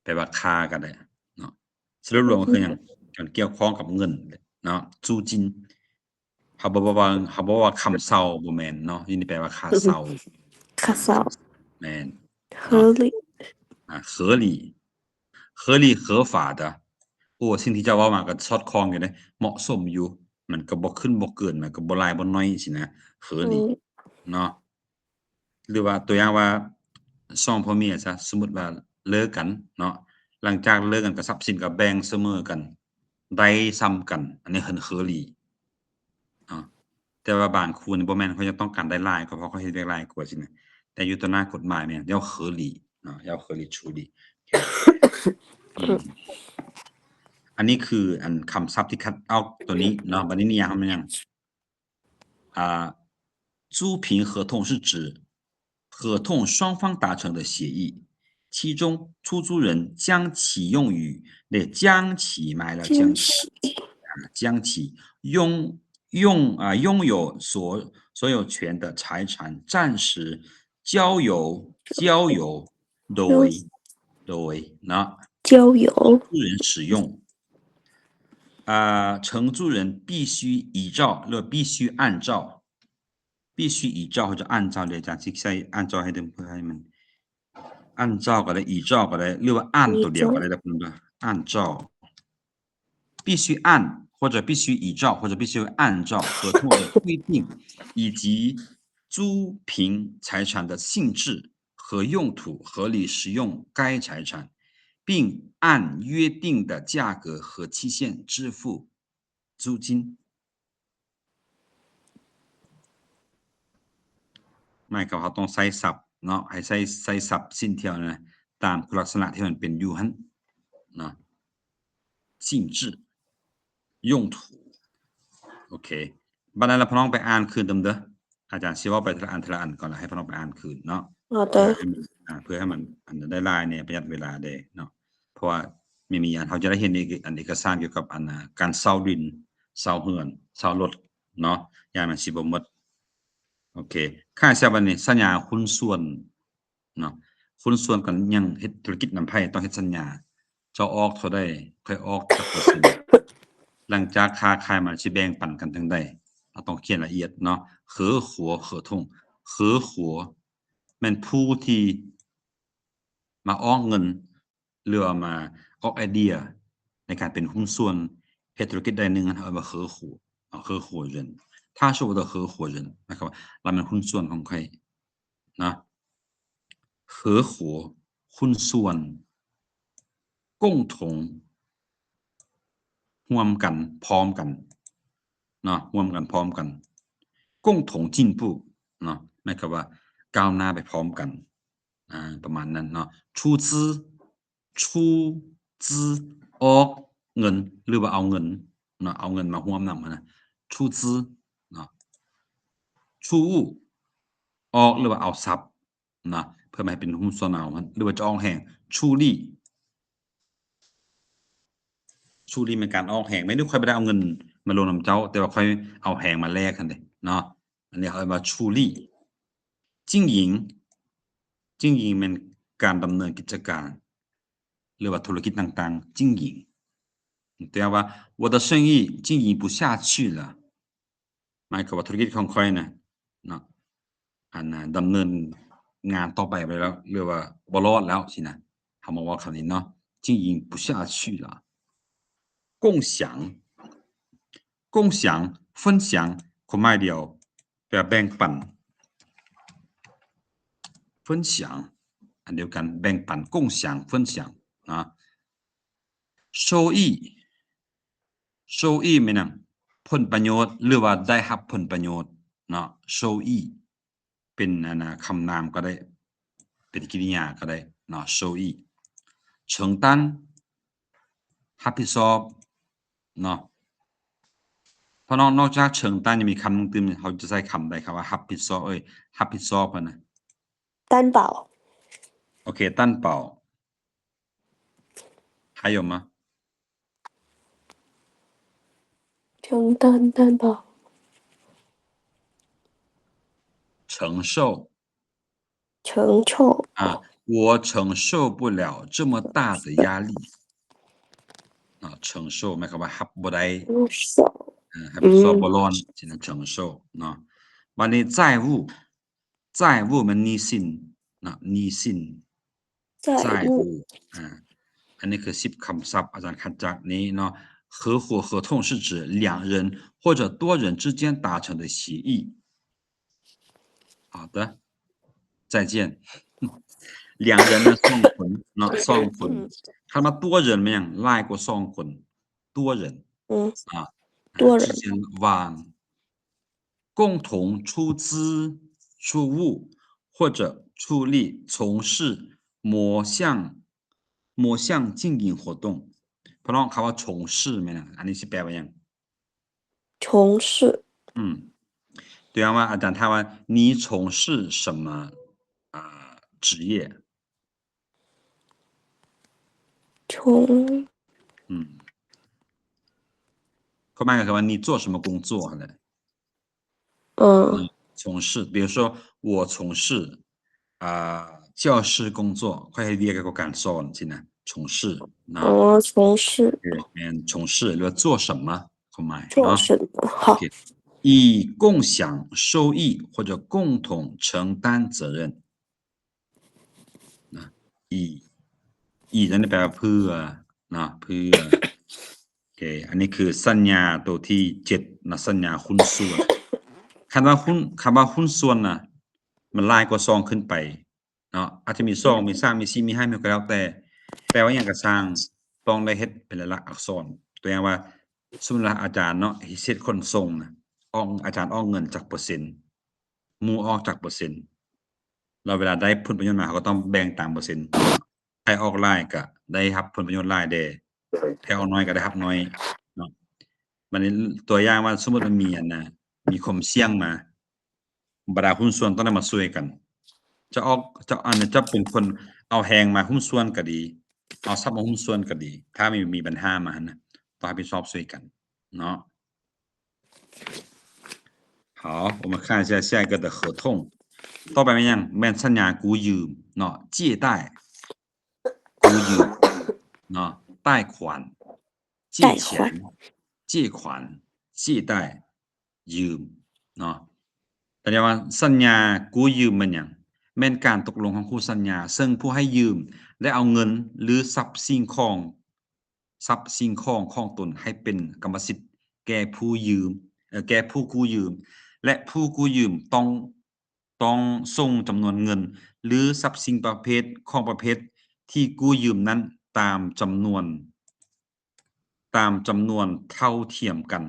แปลว่าค่าก็ได้เนาะสรุปรวมก็คือหยังมันเกี่ยวข้องกับเงินเนาะ租金เขาบอกว่าคำเช่าบ่แม่นเนาะนี่แปลว่าค่าเช่าแม่น合理合法的โอ้สิ่งที่เจ้าเว้ามาก็สอดคล้องอยู่เดะเหมาะสมอยู่มันก็บ่ขึ้นบ่เกินมันก็บ่หลายบ่น้อยสินะ合理เนาะหรือว่าตัวอย่างว่า2พ่อเมียซะสมมุติว่าเลิกกันเนาะหลังจากเลิกกันก็ทรัพย์สินก็แบ่งเสมอกันได้ซ้ำกันอันนี้很合理เนาะแต่ว่าบางคู่นี่บ่แม่นเขาจะต้องการได้หลายก็เพราะเขาเฮ็ดได้หลายกว่าสินะแต่อยู่ต่อหน้ากฎหมายเนี่ย要合理เนาะ要合理处理อันนี้คืออันคำศัพท์ที่คัดเอาตัวนี้เนาะบัดนี้นิยามมันยัง租赁合同是指合同双方达成的协议其中出租人将其用于将其买了将其拥有所有权的财产暂时交由那交由人使用承租人必须依照必须按照或者按照เลยจากที่ใช้按照ให้เดิมเพื่อให้มัน按照ก็ได้依照ก็ได้หรือว่า按ตัวเดียวก็ได้นะคุณว่า按照必须按或者必须依照或者必须按照合同的规定以及租赁财产的性质和用途合理使用该财产并按约定的价格和期限支付租金ไม่ก็เขาต้องใช้ศัพท์เนาะให้ใช้ศัพท์สิ้นเที่ยวนะตามลักษณะที่มันเป็นอยู่หั่นเนาะ性质用途โอเคบัดนั้นแล้วพี่น้องไปอ่านคืนเด้ออาจารย์สิเว้าไปทีละอันก่อนแล้วให้พี่น้องไปอ่านคืนเนาะเพื่อให้มันอันได้หลายเนี่ยประหยัดเวลาได้เนาะเพราะว่ามีอันเขาจะได้เห็นอันเอกสารเกี่ยวกับอันการเช่าดินเช่าเรือนเช่ารถเนาะอย่างมันสิบ่หมดโอเคค่าเช่าบัดนี้สัญญาหุ้นส่วนเนาะหุ้นส่วนกันยังเฮ็ดธุรกิจนำไผต้องเฮ็ดสัญญาเจ้าออกเท่าใดค่อยออกจักเปอร์เซ็นต์หลังจากค้าขายมันสิแบ่งปันกันจังได๋เราต้องเขียนละเอียดเนาะ合伙合同合伙แม่นผู้ที่มาออกเงิน เรือมาออกไอเดียในการเป็นหุ้นส่วนเหตุธุรกิจใดหนึ่งเอามา合伙人他是我的合伙人นะครับเราเป็นหุ้นส่วนของใครนะ合伙หุ้นส่วน共同ร่วมกันพร้อมกันเนาะร่วมกันพร้อมกัน共同进步เนาะหมายความว่าก้าวหน้าไปพร้อมกันประมาณนั้นเนาะชู资ออกเงินหรือว่าเอาเงินเนาะเอาเงินมาร่วมนำนะชู资เนาะชูออกหรือว่าเอาทรัพย์นะเพื่อให้เป็นหุ้นส่วนเอาหรือว่าจะออกแห่งชูลี่เป็นการออกแห่งไม่ได้ค่อยไปได้เอาเงินมาลงนำเจ้าแต่ว่าค่อยเอาแห่งมาแลกกันเลยเนาะอันนี้เขาเรียกว่าชูลี่จิ้งหญิงเป็นการดำเนินกิจการหรือว่าธุรกิจต่างๆจิ้งหญิงแต่ว่า我的生意经营不下去了หมายความว่าธุรกิจของค่อยนะเนาะดำเนินงานต่อไปแล้วเรียกว่าบ่รอดแล้วสินะเขามาว่าคำนี้เนาะ经营不下去了共享分享ความหมายเดียวแปลแบ่งปัน分享อันเดียวกันแบ่งปัน共享分享นะ收益ไหมนะผลประโยชน์หรือว่าได้รับผลประโยชน์เนาะ收益เป็นคำนามก็ได้เป็นกริยาก็ได้เนาะ收益承担รับผิดชอบเนาะเพราะนอกจาก承担ยังมีคำนึงตื่นเขาจะใช้คำใดครับว่ารับผิดชอบรับผิดชอบนะ担保โอเค担保还有吗承担担保承受我承受不了这么大的压力承受หมายความว่ารับบ่ได้รับผิดชอบบ่ร้อนสินะ承受เนาะวันนี้债务มันหนี้สินเนาะหนี้สิน债务อันนี้คือ10คำศัพท์อาจารย์คัดจากนี้เนาะ合同是指两人或者多人之间达成的协议好的再见两人呢สองคนเนาะสองคนคำว่า多人มันยังหลายกว่า2คน多人多人之间ว่าง共同出资出物或者出力从事某项经营活动เพราะน้องคำว่า从事ไหมนะอันนี้สิแปลว่ายัง从事对啊嘛อาจารย์ถามว่า你从事什么职业เขาหมายความว่า你做什么工作呢从事比如说我从事教师工作ค่อยให้เรียกกับการสอนสินะ从事นะ从事从事หรือว่า做什么ความหมาย做เนาะ什么好以共享收益或者共同承担责任อีนั่นแปลว่าเพื่อนะเพื่อโอเคอันนี้คือสัญญาตัวที่7นะสัญญาหุ้นส่วนคำว่าหุ้นส่วนน่ะมันหลายกว่า2ขึ้นไปเนาะอาจจะมี2มี3มี4มี5มี6ก็แล้วแต่ว่าอย่างก็สร้างต้องได้เฮ็ดเป็นลายลักษณ์อักษรตัวอย่างว่าสมมุติว่าอาจารย์เนาะเฮ็ดคนส่งน่ะอาจารย์ออกเงินจากเปอร์เซ็นต์หมู่ออกจากเปอร์เซ็นต์แล้วเวลาได้ผลประโยชน์มาเขาก็ต้องแบ่งตามเปอร์เซ็นต์ใครออกหลายก็ได้รับผลประโยชน์หลายเด้ใครออกน้อยก็ได้รับน้อยเนาะบัดนี้ตัวอย่างว่าสมมุติว่ามีความเสี่ยงมาบรรดาหุ้นส่วนต้องได้มาช่วยกันจะเป็นคนเอาแฮงมาหุ้นส่วนก็ดีเอาทรัพย์มาหุ้นส่วนก็ดีถ้ามีปัญหามานะต้องรับผิดชอบช่วยกันเนาะ好我们看一下下一个的合同ต่อไปแม่นยังแม่นสัญญากู้ยืมเนาะ借贷กู้ยืมเนาะ贷款借钱借款借贷ยืมเนาะแต่ว่าสัญญากู้ยืมมันยัง แม่นการตกลงของคู่สัญญาซึ่งผู้ให้ยืมได้เอาเงินหรือทรัพย์สิ่งของตนให้เป็นกรรมสิทธิ์แก่ผู้ยืมแก่ผู้กู้ยืมและผู้กู้ยืมต้องส่งจำนวนเงินหรือทรัพย์สินประเภทที่กู้ยืมนั้นตามจำนวนเท่าเทียมกัน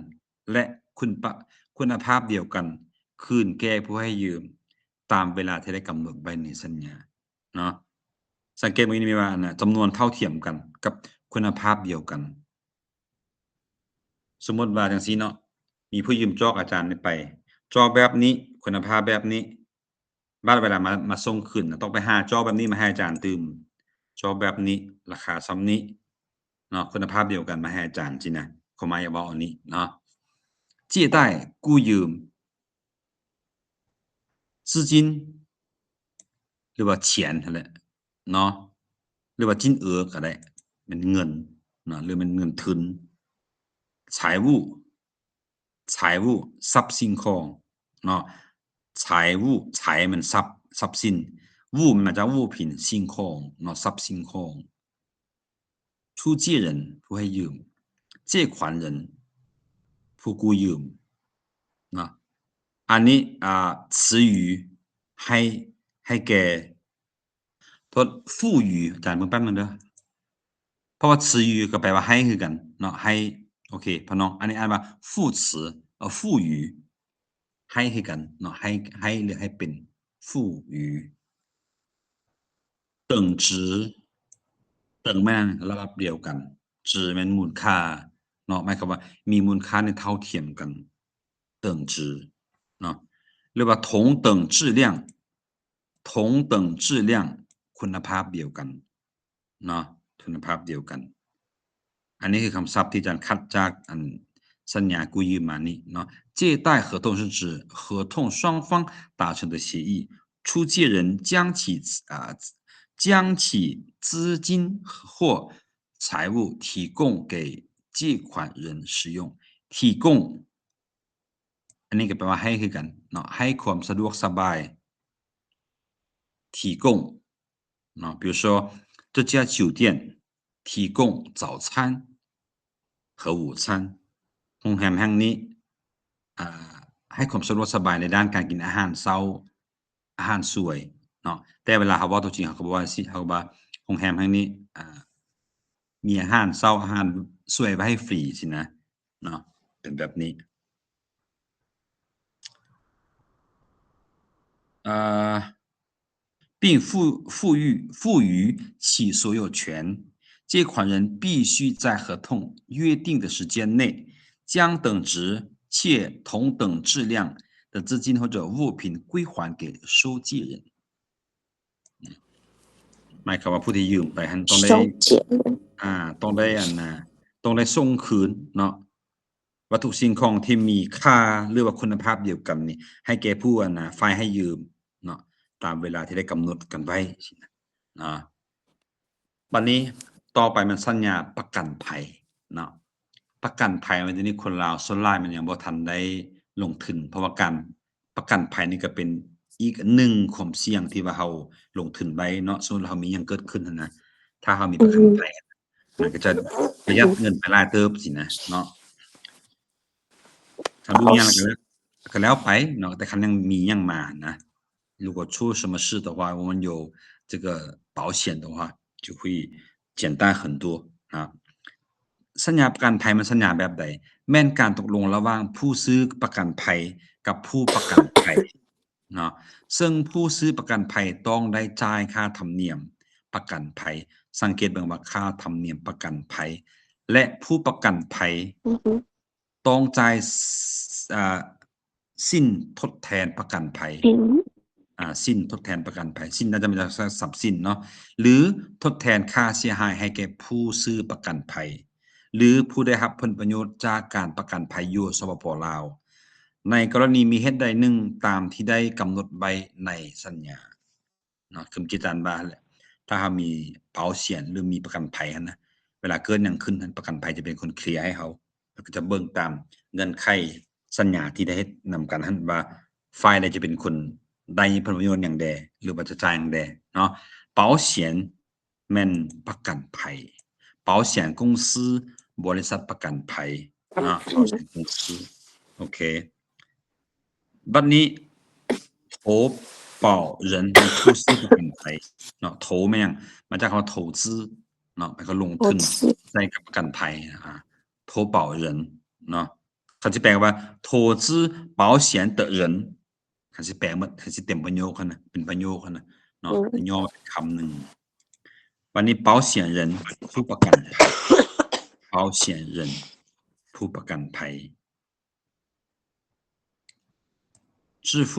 และคุณภาพเดียวกันคืนแก่ผู้ให้ยืมตามเวลาที่ได้กำหนดไว้ในสัญญาเนาะสังเกตมีว่านะจำนวนเท่าเทียมกันกับคุณภาพเดียวกันสมมติว่าจังซี่เนาะมีผู้ยืมจอกอาจารย์ไปจอกแบบนี้คุณภาพแบบนี้บัดเวลามาส่งคืนต้องไปหาจอกแบบนี้มาให้อาจารย์ตื่มจอกแบบนี้ราคาส่ำนี้เนาะคุณภาพเดียวกันมาให้อาจารย์สินะความหมายเว้าอันนี้เนาะ借贷กู้ยืม资金หรือว่า钱นั่นแหละเนาะหรือว่า金额ก็ได้เป็นเงินเนาะหรือเป็นเงินทุน财务ทรัพย์สิ่งของเนาะ财务财มันทรัพย์สิน物มันมาจาก物品สิ่งของเนาะทรัพย์สิ่งของ出借人ผู้ให้ยืม借款人ผู้กู้ยืมเนาะอันนี้词语ให้แก่ทด富裕อาจารย์เบิ่งแป๊บนึงเด้อเพราะว่า词语ก็แปลว่าให้คือกันเนาะให้โอเคพี่น้องอันนี้อ่านว่า副词富裕ให้คือกันเนาะให้หรือให้เป็น富裕等值等แม่นระดับเดียวกัน值แม่นมูลค่าเนาะหมายความว่ามีมูลค่าในเท่าเทียมกัน等值เนาะหรือว่า同等质量คุณภาพเดียวกันเนาะคุณภาพเดียวกันอันนี้คือคำศัพท์ที่อาจารย์คัดจากสัญญากู้ยืมมานี้เนาะ借贷合同是指合同双方达成的协议出借人将其资金或财物提供给借款人使用提供อันนี้ก็แปลว่าให้คือกันเนาะให้ความสะดวกสบาย提供เนาะ比如说这家酒店提供早餐和午餐โรงแรมแห่งนี้ให้ความสะดวกสบายในด้านการกินอาหารเช้าอาหารสวยเนาะแต่เวลาเขาเว้าตัวจริงเขาก็บอกว่าเขาว่าโรงแรมแห่งนี้มีอาหารเช้าอาหารสวยไว้ให้ฟรีสินะเนาะเป็นแบบนี้并赋予其所有权借款人必须在合同约定的时间内将等值且同等质量的资金或者物品归还给收借人หมายความว่าผู้ที่ยืมไปหันต้องได้ต้องได้ส่งคืนเนาะวัตถุสิ่งของที่มีค่าหรือว่าคุณภาพเดียวกันนี่ให้แก่ผู้ฝ่ายให้ยืมเนาะตามเวลาที่ได้กำหนดกันไว้บัดนี้ต่อไปมันสัญญาประกันภัยเนาะประกันภัยมันทีนี้คนลาวส่วนหลายมันยังบ่ทันได้ลงทุนเพราะว่าการประกันภัยนี่ก็เป็นอีกหนึ่งความเสี่ยงที่ว่าเราลงทุนไว้เนาะสมมุติเรามีหยังเกิดขึ้นนั่นนะถ้าเรามีประกันภัยมันก็จะประหยัดเงินไปหลายเติบสินะเนาะถ้าบ่มีหยังก็แล้วไปเนาะแต่คันยังมีหยังมานะ如果出什么事的话我们有这个保险的话就会简单很多สัญญาประกันภัยมันสัญญาแบบใดแม่นการตกลงระหว่างผู้ซื้อประกันภัยกับผู้ประกันภัยเนาะซึ่งผู้ซื้อประกันภัยต้องได้จ่ายค่าธรรมเนียมประกันภัยสังเกตเบิ่งว่าค่าธรรมเนียมประกันภัยและผู้ประกันภัยต้องจ่ายสินทดแทนประกันภัยสินทดแทนประกันภัยสินน่าจะมาจากทรัพย์สินเนาะหรือทดแทนค่าเสียหายให้แก่ผู้ซื้อประกันภัยหรือผู้ได้รับผลประโยชน์จากการประกันภัยอยู่สปป.ลาวในกรณีมีเหตุใดหนึ่งตามที่ได้กำหนดไว้ในสัญญาเนาะคือที่อาจารย์ว่าแหละถ้าเรามี保险หรือมีประกันภัยหั่นนะเวลาเกิดหยังขึ้นประกันภัยจะเป็นคนเคลียร์ให้เราแล้วก็จะเบิ่งตามเงื่อนไขสัญญาที่ได้เฮ็ดนำกันหั่นว่าฝ่ายใดจะเป็นคน ได้ผลประโยชน์อย่างใดหรือว่าจะจ่ายอย่างใดเนาะ保险แม่นประกันภัย保险公司บริษัทประกันภัยเนาะ保险公司โอเคบัดนี้投保人มันผู้ซื้อประกันภัยเนาะ投แม่งมาจากคำว่า投资เนาะไปก็ลงทุนใส่กับประกันภัย投保人เนาะเขาจะแปลว่า投资保险的人เขาจะแปลมันเขาจะเต็มประโยคนะเป็นประโยคนะเนาะย่อเป็นคำหนึ่งวันนี้保险人ผู้ประกันภัย保险人ผู้ประกันภัย支付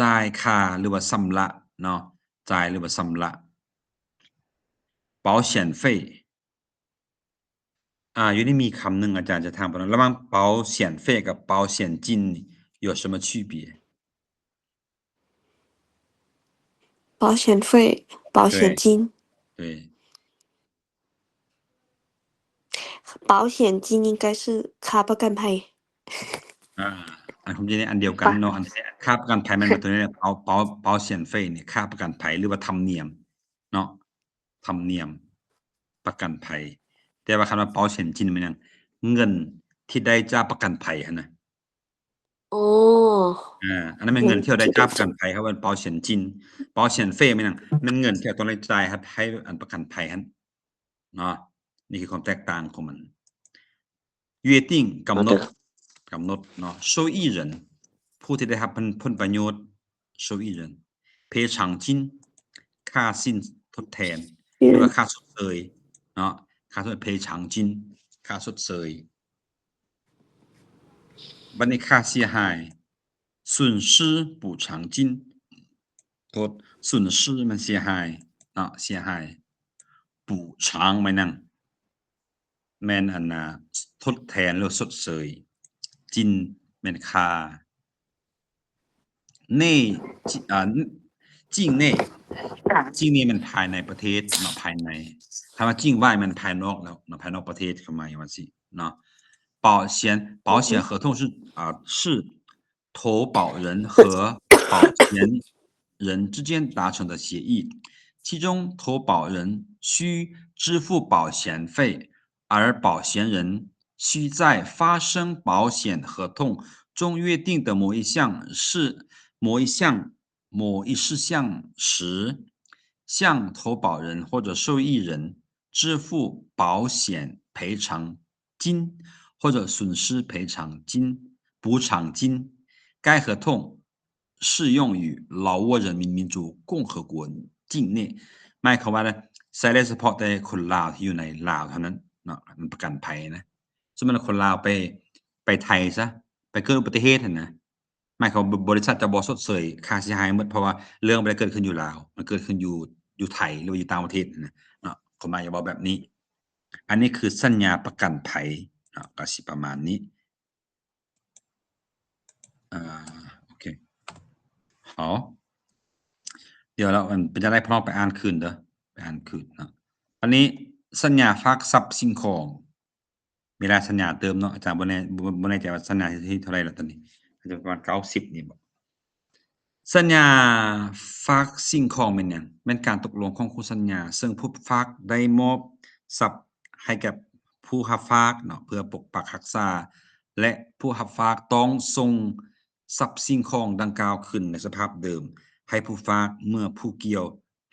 จ่ายค่าหรือว่าชำระเนาะจ่ายหรือว่าชำระ保险费อยู่นี่มีคำหนึ่งอาจารย์จะถามผมระหว่าง保险费กับ保险金有什么区别保险费、保险金。对保险金应该是ค่าประกันภัยอันผมจะได้อันเดียวกันเนาะอันค่าประกันภัยมันมาตัวนี้保险费เนี่ยค่าประกันภัยหรือว่าธรรมเนียมเนาะธรรมเนียมประกันภัยแต่ว่าคำว่า保险金มันยังเงินที่ได้จากประกันภัยนะอ๋ออันนั้นเป็นเงินที่เราได้จากประกันภัยครับว่า保险金保险费มันยังมันเงินที่เราต้องได้จ่ายครับให้อันประกันภัยเนาะนี่คือความแตกต่างของมัน约定กำหนดเนาะ受益人ผู้ที่ได้รับผลประโยชน์受益人赔偿金ค่าสินทดแทนหรือว่าค่าชดเชยเนาะค่าชด赔偿金ค่าชดเชยบัดนี้ค่าเสียหาย损失补偿金โทษ损失มันเสียหายเนาะเสียหาย补偿มันนั่นแม่นอันน่ะทดแทนหรือชดเชยจินแม่นค่า境内มันภายในประเทศเนาะภายในถ้าว่า境外มันภายนอกแล้วเนาะภายนอกประเทศก็หมายว่าสิเนาะ保险合同是投保人和保险人之间达成的协议其中投保人需支付保险费而保险人需在发生保险合同中约定的某一事项时，向投保人或者受益人支付保险赔偿金或者损失赔偿金、补偿金。该合同适用于老挝人民民主共和国境内หมายความว่าใช้ได้เฉพาะแต่คนลาวที่อยู่ในลาวเท่านั้นเนาะมันประกันภัยนะสมมุติคนลาวไปไทยซะไปเกิดอุบัติเหตุหั่นนะหมายความว่าบริษัทจะบ่ชดเชยค่าเสียหายหมดเพราะว่าเรื่องบ่ได้เกิดขึ้นอยู่ลาวมันเกิดขึ้นอยู่ไทยหรือว่าอยู่ต่างประเทศนะเนาะกฎหมายจะบอกแบบนี้อันนี้คือสัญญาประกันภัยเนาะก็สิประมาณนี้โอเค好เดี๋ยวเราเป็นจะได้พร้อมไปอ่านคืนเด้อไปอ่านคืนเนาะอันนี้สัญญาฝากทรัพย์สิ่งของเวลาสัญญาเติมเนาะอาจารย์บ่แน่ใจว่าสัญญาที่เท่าไหร่แล้วตอนนี้อาจจะประมาณ90นี่บ่สัญญาฝากสิ่งของแม่นหยังแม่นการตกลงของคู่สัญญาซึ่งผู้ฝากได้มอบทรัพย์ให้แก่ผู้รับฝากเนาะเพื่อปกปักรักษาและผู้รับฝากต้องส่งทรัพย์สิ่งของดังกล่าวขึ้นในสภาพเดิมให้ผู้ฝากเมื่อผู้เกี่ยว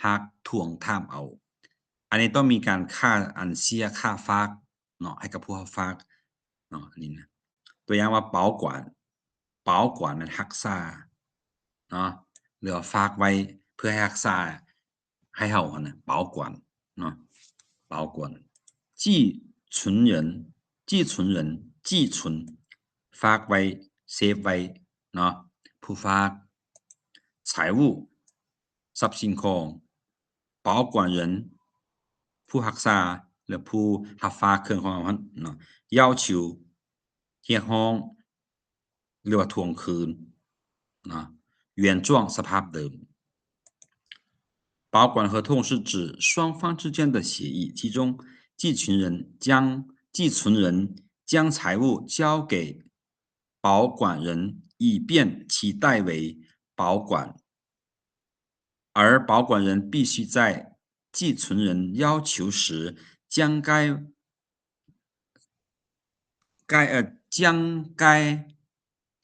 หากทวงถามเอาอันนี้ต้องมีการค่าเสียค่าฝากเนาะให้กับผู้รับฝากเนาะอันนี้นะตัวอย่างว่า保管มันรักษาเนาะหรือว่าฝากไว้เพื่อให้รักษาให้เฮาหั่นน่ะ保管เนาะ保管寄存人寄存ฝากไว้เซฟไว้เนาะผู้ฝาก财务ทรัพย์สิ่งของ保管人ผู้รักษาหรือผู้รับฝากเครื่องของเราเนาะ要求เรียกร้องหรือว่าทวงคืนเนาะ原状สภาพเดิม保管合同是指双方之间的协议，其中寄存人将财物交给保管人，以便其代为保管而保管人必须在寄存人要求时将该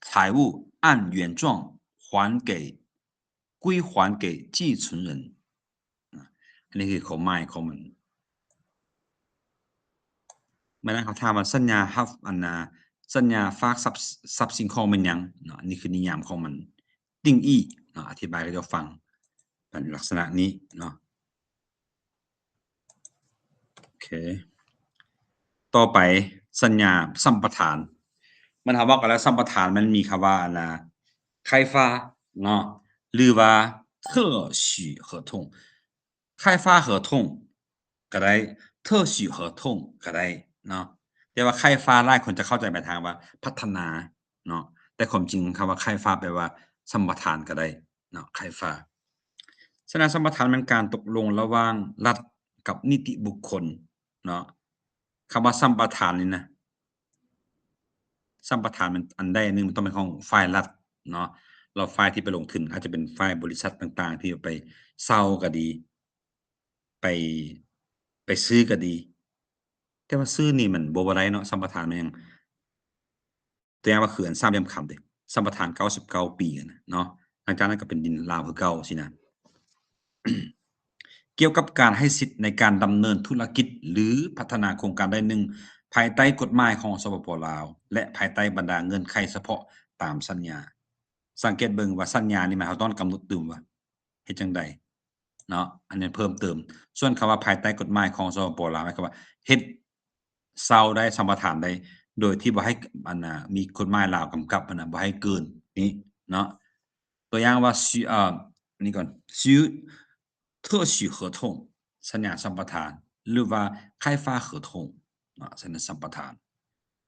财物按原状归还给寄存人อันนี้คือความหมายของมันเมื่อนั้นเขาถามว่าสัญญาฮับสัญญาฝากทรัพย์สินของมันยังเนาะนี่คือนิยามของมัน定义เนาะอธิบายให้เราฟังเป็นลักษณะนี้เนาะโอเคต่อไปสัญญาสัมปทานมันถามว่ากันแล้วสัมปทานมันมีคำว่า开发เนาะหรือว่า特许合同开发合同ก็ได้特许合同ก็ได้เนาะแต่ว่าไข้ฟ้าหลายคนจะเข้าใจไปทางว่าพัฒนาเนาะแต่ความจริงคำว่าไข้ฟ้าแปลว่าสัมปทานก็ได้เนาะไข้ฟ้าฉะนั้นสัมปทานมันการตกลงระหว่างรัฐกับนิติบุคคลเนาะคำว่าสัมปทานนี่นะสัมปทานมันอันใดอันหนึ่งมันต้องเป็นของฝ่ายรัฐเนาะแล้วฝ่ายที่ไปลงทุนอาจจะเป็นฝ่ายบริษัทต่างๆที่ไปเช่าก็ดีไปซื้อก็ดีแต่ว่าซื้อนี่มันบ่ได้เนาะสัมปทานมันยังตัวอย่างว่าเขื่อนสามเหลี่ยมคำเดะสัมปทาน99ปีอะนะเนาะหลังจากนั้นก็เป็นดินลาวคือเก่าสินะ เกี่ยวกับการให้สิทธิ์ในการดำเนินธุรกิจหรือพัฒนาโครงการใดหนึ่งภายใต้กฎหมายของสปป.ลาวและภายใต้บรรดาเงื่อนไขเฉพาะตามสัญญาสังเกตเบิ่งว่าสัญญานี่หมายเขาต้องกำหนดตืมว่าเฮ็ดจังใดเนาะอันนี้เพิ่มเติมส่วนคำว่าภายใต้กฎหมายของสปป.ลาวหมายความว่าเฮ็ดเซาได้สัมปทานได้โดยที่บ่ให้มีกฎหมายลาวกำกับบ่ให้เกินนี้เนาะตัวอย่างว่านี่ก่อน特许合同สัญญาสัมปทานหรือว่า开发合同สัญญาสัมปทาน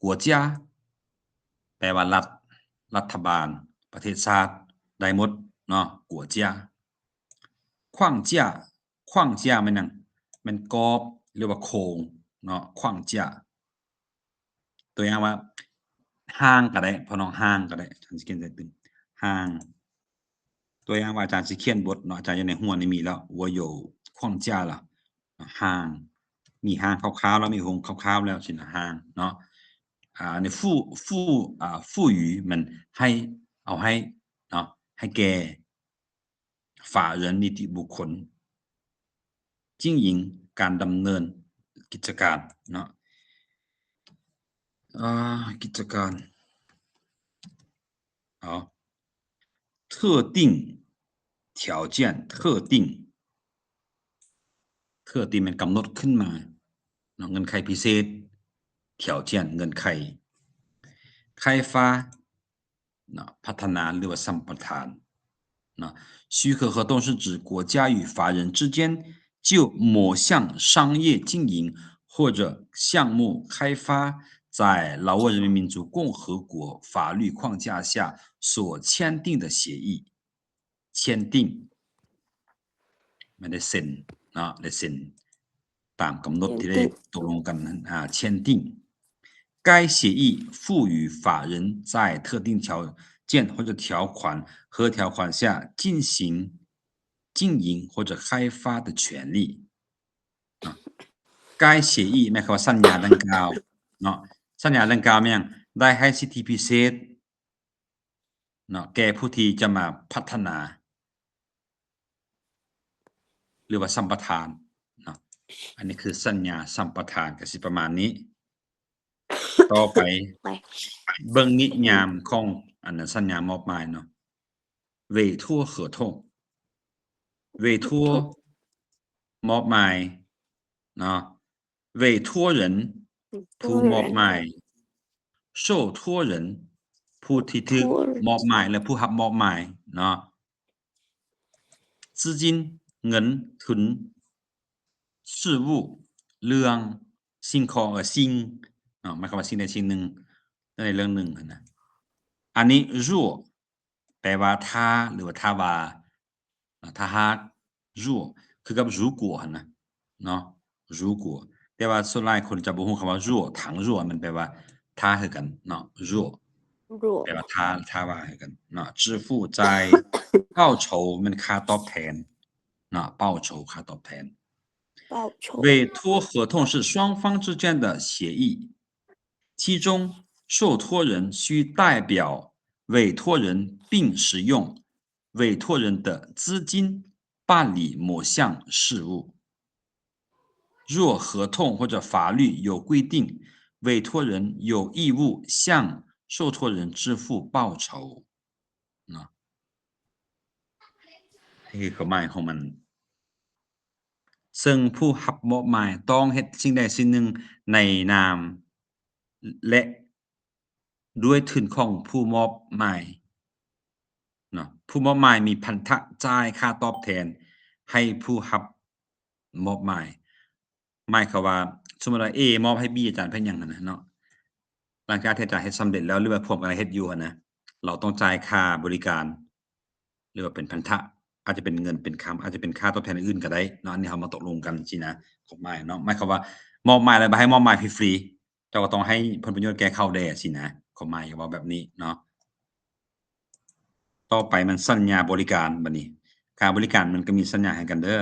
国家แปลว่ารัฐบาลประเทศชาติได้หมดเนาะ国家框架มันหยังมันกรอบหรือว่าโครงเนาะ框架ตัวอย่างว่าห้างก็ได้พอน้องห้างก็ได้ฉันสิเขียนใส่ตึงห้างตัวอย่างว่าอาจารย์สิเขียนบทเนาะอาจารย์อยู่ในหัวนี่มีแล้ว我有框架了ห้างมีห้างคร่าวๆแล้วมีโรงคร่าวๆแล้วสินะห้างเนาะใน赋予มันให้เอาให้เนาะให้แก่法人นิติบุคคล经营การดำเนินกิจการเนาะกิจการ特定条件特定มันกำหนดขึ้นมาเนาะเงื่อนไขพิเศษ条件เงื่อนไข开发เนาะพัฒนาหรือว่าสัมปทานเนาะ许可合同是指国家与法人之间就某项商业经营或者项目开发在劳挝人民民主共和国法律框架下所签订的协议签订ไม่ได้เซ็นเนาะได้เซ็นตามกำหนดที่ได้ตกลงกันนั้น签订该协议赋予法人在特定条件或者条款和条款下经营或者开发的权利该协议หมายความว่าสัญญาดังกล่าวเนาะสัญญาดังกล่าวมันได้ให้สิทธิพิเศษเนาะแก่ผู้ที่จะมาพัฒนาหรือว่าสัมปทานเนาะอันนี้คือสัญญาสัมปทานก็สิประมาณนี้ต่อไปเบิ่งนิยามของอันนั้นสัญญามอบหมายเนาะ委托合同委托มอบหมายเนาะ委托人ผู้มอบหมาย受托人ผู้ที่ถูกมอบหมายและผู้รับมอบหมายเนาะ资金เงินทุน事物เรื่องสิ่งของสิ่งหมายความว่าสิ่งใดสิ่งหนึ่งในเรื่องหนึ่งนะอันนี้รั่วแปลว่าถ้าหรือว่าถ้าว่าถ้าหากรั่วคือกับ如果นะเนาะ如果แต่ว่าส่วนหลายคนจะบ่ฮู้คำว่ารั่วถังรั่วมันแปลว่าถ้าคือกันเนาะรั่วแปลว่าถ้าว่าคือกันเนาะ支付在报酬มันค่าตอบแทน那报酬ค่าตอบแทน报酬委托合同是双方之间的协议，其中受托人需代表委托人并使用委托人的资金办理某项事务。若合同或者法律有规定，委托人有义务向受托人支付报酬นะนี่คือความหมายของมันซึ่งผู้รับมอบหมายต้องเฮ็ดสิ่งใดสิ่งหนึ่งในนามและด้วยทุนของผู้มอบหมายเนาะผู้มอบหมายมีพันธะจ่ายค่าตอบแทนให้ผู้รับมอบหมายหมายความว่าสมมุติว่า A มอบให้ B อาจารย์เพิ่นหยังนั่นน่ะเนาะหลังจากที่อาจารย์เฮ็ดสำเร็จแล้วหรือว่าพวกกำลังเฮ็ดอยู่อะนะเราต้องจ่ายค่าบริการหรือว่าเป็นพันธะอาจจะเป็นเงินเป็นคำอาจจะเป็นค่าตอบแทนอื่นๆก็ได้เนาะอันนี้เรามาตกลงกันจังซี่นะกฎหมายเนาะหมายความว่ามอบหมายแล้วบ่ให้มอบหมายฟรีๆเจ้าก็ต้องให้ผลประโยชน์แก่เขาแด่สินะกฎหมายก็เว้าแบบนี้เนาะต่อไปมันสัญญาบริการบัดนี้ค่าบริการมันก็มีสัญญาให้กันเด้อ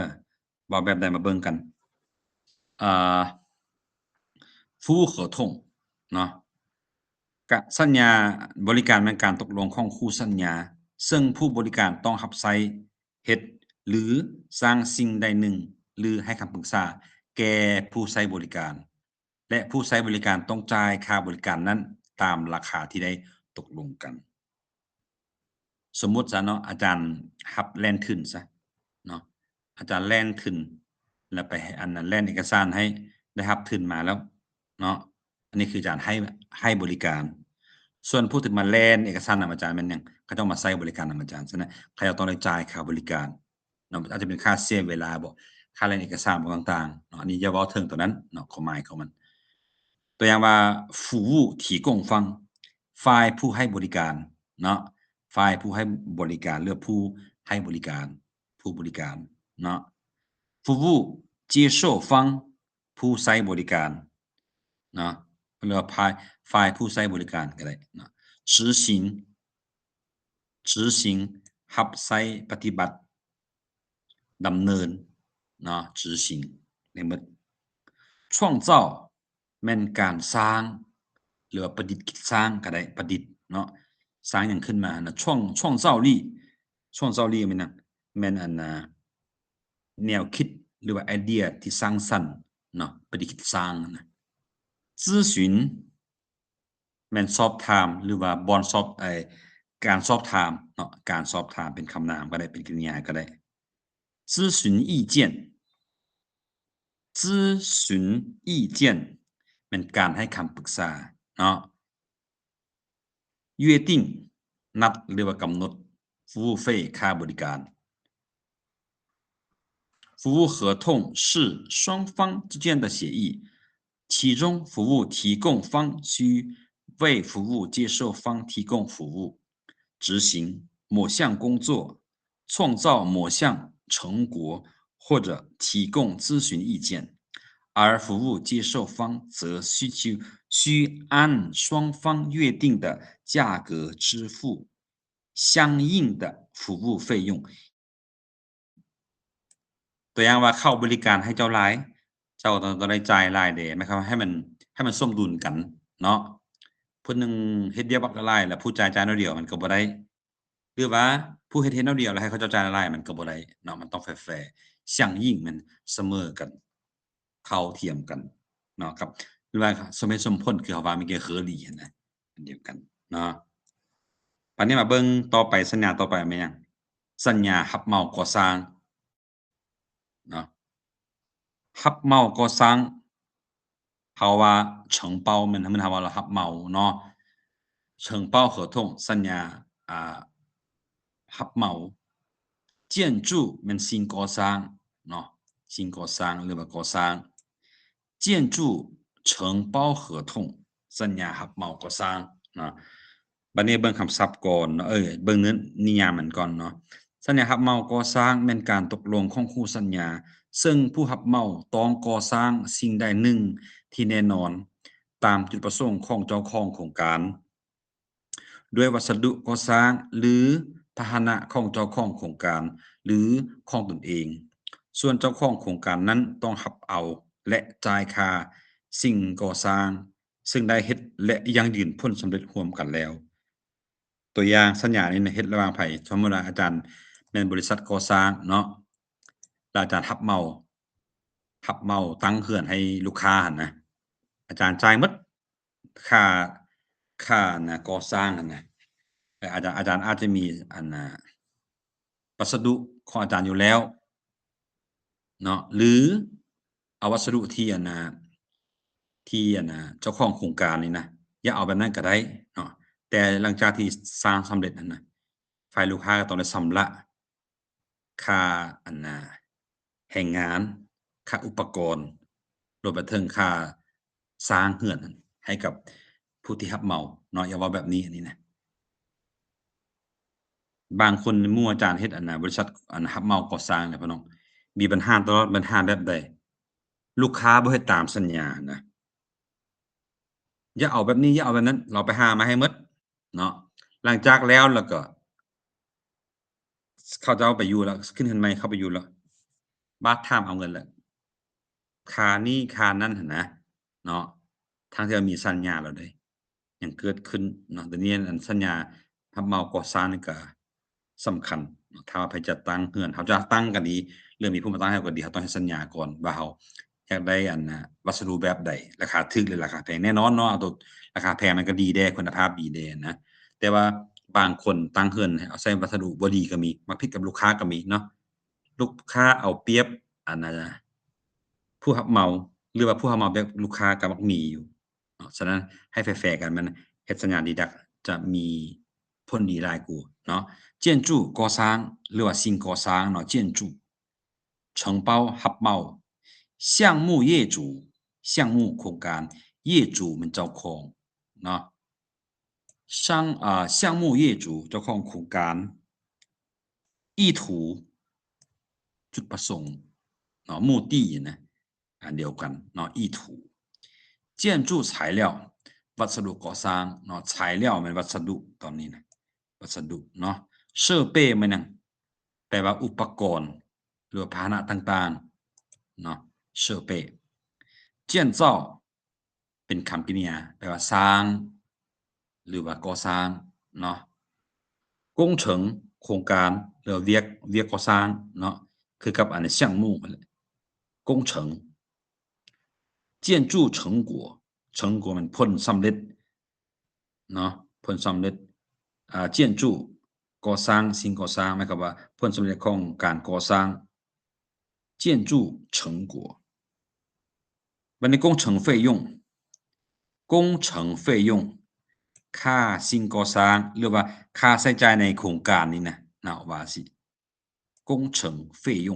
เว้าแบบใดมาเบิ่งกันอ่า服务合同เนาะกะสัญญาบริการเป็นการตกลงของคู่สัญญาซึ่งผู้บริการต้องรับใช้เฮ็ดหรือสร้างสิ่งใดหนึ่งหรือให้คำปรึกษาแก่ผู้ใช้บริการและผู้ใช้บริการต้องจ่ายค่าบริการนั้นตามราคาที่ได้ตกลงกันสมมุติซะเนาะอาจารย์รับแล่นขึ้นซะเนาะอาจารย์แล่นขึ้นแล้วไปให้อันนั้นแล่นเอกสารให้ได้รับทุนมาแล้วเนาะอันนี้คืออาจารย์ให้บริการส่วนผู้ที่มาแล่นเอกสารนำอาจารย์แม่นหยังเขาต้องมาใช้บริการนำอาจารย์ฉะนั้นเขาจะต้องได้จ่ายค่าบริการเนาะอาจจะเป็นค่าเสียเวลาบ่ค่าแล่นเอกสารบ่ต่างๆเนาะอันนี้อย่าเว้าถึงตัวนั้นเนาะความหมายของมันตัวอย่างว่า服务提供方ฝ่ายผู้ให้บริการเนาะฝ่ายผู้ให้บริการหรือผู้ให้บริการผู้บริการเนาะ服务接受方ผู้ใช้บริการเนาะหรือว่าฝ่ายผู้ใช้บริการก็ได้เนาะ执行รับใช้ปฏิบัติดำเนินเนาะ执行ในหมด创造แม่นการสร้างหรือว่าประดิษฐ์คิดสร้างก็ได้ประดิษฐ์เนาะสร้างหยังขึ้นมานะ创造力แม่นหยังแม่นอันน่ะแนวคิดหรือว่าไอเดียที่สร้างสรรค์เนาะประดิษฐ์คิดสร้างนะ咨询แม่นสอบถามหรือว่าบ่อนสอบการสอบถามเนาะการสอบถามเป็นคำนามก็ได้เป็นกริยาก็ได้咨询意见咨询意见เป็นการให้คำปรึกษาเนาะ约定นัดหรือว่ากำหนด服务费ค่าบริการ服务合同是双方之间的协议，其中服务提供方需为服务接受方提供服务，执行某项工作，创造某项成果或者提供咨询意见。而服务接受方则需按双方约定的价格支付相应的服务费用。ตัวอย่างว่าเข้าบริการให้เจ้าหลายเจ้าต้องได้จ่ายหลายเด้หมายความว่าให้มันสมดุลกันเนาะผู้หนึ่งเฮ็ดเวียกบักละหลายแล้วผู้จ่ายน้อยเดียวมันก็บ่ได้หรือว่าผู้เฮ็ดน้อยเดียวแล้วให้เขาเจ้าจ่ายหลายมันก็บ่ได้เนาะมันต้องแฟร์ๆ相应มันเสมอกันเท่าเทียมกันเนาะครับหรือว่าสมเหตุสมผลคือเขาว่ามันก็合理หั้นนะอันเดียวกันเนาะบัดนี้มาเบิ่งต่อไปสัญญาต่อไปแม่นหยังสัญญารับเหมาก่อสร้างเนาะรับเหมาก่อสร้างเขาว่า承包มันเขาว่ารับเหมาเนาะ承包合同สัญญารับเหมา建筑มันสิ่งก่อสร้างเนาะสิ่งก่อสร้างหรือว่าก่อสร้าง建筑承包合同สัญญารับเหมาก่อสร้างเนาะบัดนี้เบิ่งคำศัพท์ก่อนเนาะเบิ่งเนื้อนิยามมันก่อนเนาะสัญญารับเหมาก่อสร้างแม่นการตกลงของคู่สัญญาซึ่งผู้รับเหมาต้องก่อสร้างสิ่งใดหนึ่งที่แน่นอนตามจุดประสงค์ของเจ้าของโครงการด้วยวัสดุก่อสร้างหรือพาหนะของเจ้าของโครงการหรือของตนเอง ส่วนเจ้าของโครงการนั้นต้องรับเอาและจ่ายค่าสิ่งก่อสร้างซึ่งได้เฮ็ดและยังยืนผลสำเร็จร่วมกันแล้วตัวอย่างสัญญานี้เฮ็ดระหว่างไผสมมุติว่าอาจารย์แม่นบริษัทก่อสร้างเนาะแล้วอาจารย์รับเหมาตั้งเรือนให้ลูกค้าหั่นนะอาจารย์จ่ายหมดค่าก่อสร้างนั่นน่ะแต่อาจารย์อาจจะมีวัสดุของอาจารย์อยู่แล้วเนาะหรือเอาวัสดุที่เจ้าของโครงการนี่นะอย่าเอาแบบนั้นก็ได้เนาะแต่หลังจากที่สร้างสำเร็จนั่นน่ะฝ่ายลูกค้าก็ต้องได้ชำระค่าแรงงานค่าอุปกรณ์รวมไปถึงค่าสร้างเรือนนั้นให้กับผู้ที่รับเหมาเนาะอย่าเว้าแบบนี้อันนี้นะบางคนหมู่อาจารย์เฮ็ดบริษัทรับเหมาก่อสร้างเนี่ยพี่น้องมีปัญหาตลอดปัญหาแบบใดลูกค้าบ่เฮ็ดตามสัญญานะอย่าเอาแบบนี้อย่าเอาแบบนั้นเราไปหามาให้หมดเนาะหลังจากแล้วก็เขาเจ้าไปอยู่แล้วขึ้นเรือนใหม่เข้าไปอยู่แล้วบาดถามเอาเงินแล้วค่านี้ค่านั้นหั่นนะเนาะทั้งที่เรามีสัญญาแล้วเดะยังเกิดขึ้นเนาะเดี๋ยวนี้สัญญารับเหมาก่อสร้างนี่ก็สำคัญเนาะถ้าว่าไผจะตั้งเรือนเขาจะตั้งก็ดีเรื่องมีผู้มาตั้งให้ก็ดีเขาต้องเฮ็ดสัญญาก่อนว่าเขาอยากได้วัสดุแบบใดราคาถูกหรือราคาแพงแน่นอนเนาะเอาตัวราคาแพงมันก็ดีแด้คุณภาพดีแด้นะแต่ว่าบางคนตั้งเรือนเอาใช้วัสดุบ่ดีก็มีมาผิดกับลูกค้าก็มีเนาะลูกค้าเอาเปรียบผู้รับเหมาหรือว่าผู้รับเหมาแบบลูกค้าก็มักมีอยู่เนาะฉะนั้นให้แฟร์ๆกันมันเฮ็ดสัญญาดีจะมีผลดีหลายกว่าเนาะ建筑ก่อสร้างหรือว่าสิ่งก่อสร้างเนาะ建筑承包รับเหมา项目业主项目โครงการ业主มันเจ้าของเนาะ项目业主เจ้าของโครงการ意图จุดประสงค์เนาะ目的นะอันเดียวกันเนาะ意图建筑材料วัสดุก่อสร้างเนาะ材料มันวัสดุตอนนี้นะวัสดุเนาะ设备มันนั่นแปลว่าอุปกรณ์หรือพาหนะต่างๆเนาะ设备建造เป็นคำกริยาแปลว่าสร้างหรือว่าก่อสร้างเนาะ工程โครงการหรือเวียกก่อสร้างเนาะคือกับ项目นั่นแหละ工程建筑成果มันผลสำเร็จเนาะผลสำเร็จ建筑ก่อสร้างสิ่งก่อสร้างหมายความว่าผลสำเร็จของการก่อสร้าง建筑成果บัดนี้工程费用ค่าสิ่งก่อสร้างหรือว่าค่าใช้จ่ายในโครงการนี้นะเนาะว่าสิ工程费用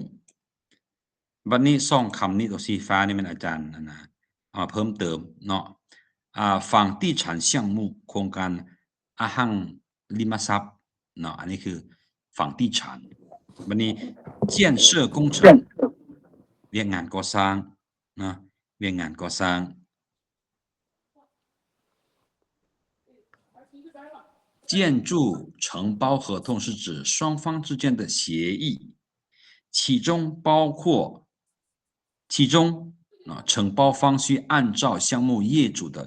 บัดนี้2คำนี้ตัวสีฟ้านี่มันอาจารย์เอามาเพิ่มเติมเนาะ房地产项目โครงการอสังริมทรัพย์เนาะอันนี้คือ房地产บัดนี้建设工程เวียกงานก่อสร้างเนาะเวียกงานก่อสร้าง建筑承包合同是指双方之间的协议其中承包方需按照项目业主的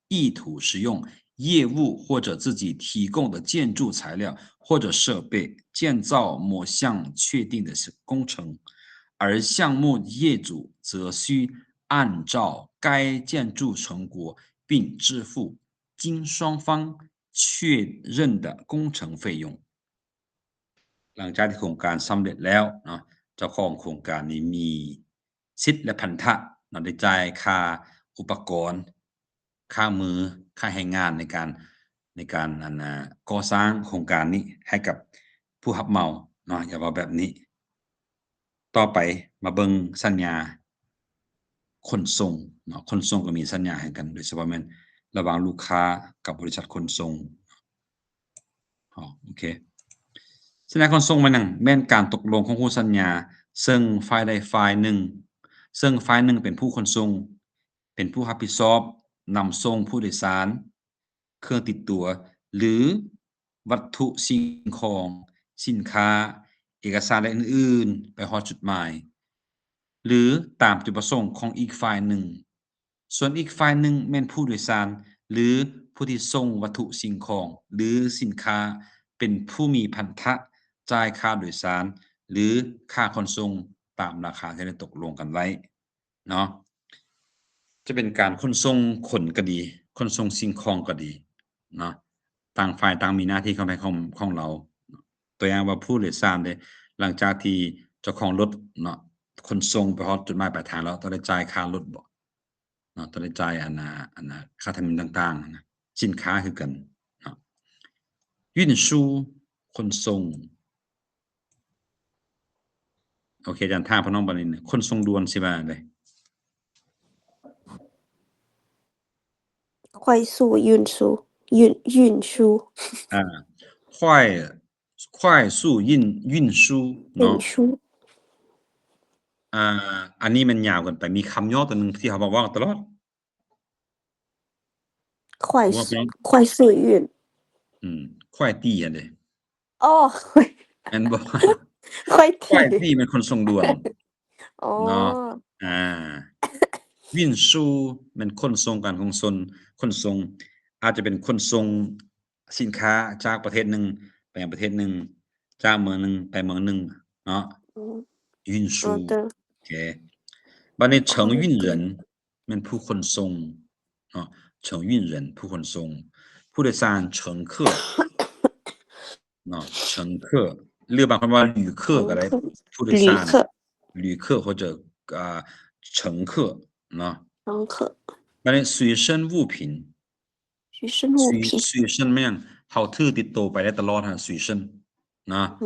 意图使用业务或者自己提供的建筑材料或者设备建造某项确定的工程，而项目业主则需按照该建筑成果并支付经双方确认的工程费用。หลังจากที่โครงการสำเร็จแล้วเนาะเจ้าของโครงการนี้มีสิทธิ์และพันธะเนาะได้จ่ายค่าอุปกรณ์ค่ามือค่าแรงงานในการก่อสร้างโครงการนี้ให้กับผู้รับเหมาเนาะอย่าว่าแบบนี้ต่อไปมาเบิ่งสัญญาขนส่งเนาะขนส่งก็มีสัญญาให้กันโดยเฉพาะแม่นระหว่างลูกค้ากับบริษัทขนส่งโอเคสัญญาขนส่งมันนั่นแม่นการตกลงของคู่สัญญาซึ่งฝ่ายใดฝ่ายหนึ่งเป็นผู้ขนส่งเป็นผู้รับผิดชอบนำส่งผู้โดยสารเครื่องติดตัวหรือวัตถุสิ่งของสินค้าเอกสารและอื่นๆไปฮอดจุดหมาย หรือตามจุดประสงค์ของอีกฝ่ายหนึ่งส่วนอีกฝ่ายหนึ่งแม่นผู้โดยสารหรือผู้ที่ส่งวัตถุสิ่งของหรือสินค้าเป็นผู้มีพันธะจ่ายค่าโดยสารหรือค่าขนส่งตามราคาที่ได้ตกลงกันไว้เนาะจะเป็นการขนส่งคนก็ดีขนส่งสิ่งของก็ดีเนาะต่างฝ่ายต่างมีหน้าที่ของเราตัวอย่างว่าผู้โดยสารเด้หลังจากที่เจ้าของรถเนาะขนส่งไปฮอดจุดหมายปลายทางแล้วต้องได้จ่ายค่ารถบ่เนาะต้องได้จ่ายค่าธรรมเนียมต่างๆนะสินค้าคือกันเนาะ运输ขนส่งโอเคอาจารย์ถามพี่น้องบัดนี้ขนส่งด่วนสิว่าจั่งใด快速运输运输啊快速运输เนาะ运输อันนี้มันยาวเกินไปมีคำย่อตัวหนึ่งที่เขาบอกว่าตลอด快速ว่าพี่น้อง快速运快递อันเด้哦แม่นบ่ 快快递递มันขนส่งด่วนเนาะ哦อ่า运输มันขนส่งการขนส่งอาจจะเป็นขนส่งสินค้าจากประเทศหนึ่งไปยังประเทศหนึ่งจากเมืองหนึ่งไปเมืองหนึ่งเนาะ嗯运输好的โอเคบัดนี้快承运递人แม่นผู้ขนส่งเนาะ承运人ผู้ขนส่งผู้โดยสาร乘客เนาะ乘客หรือบางคนว่า旅客ก็ได้乘客ผู้โดยสาร旅客旅客或者乘客เนาะ乘客บัดนี้随身物品随身物品随身แม่นเราถือติดตัวไปได้ตลอดฮะ随身นะ嗯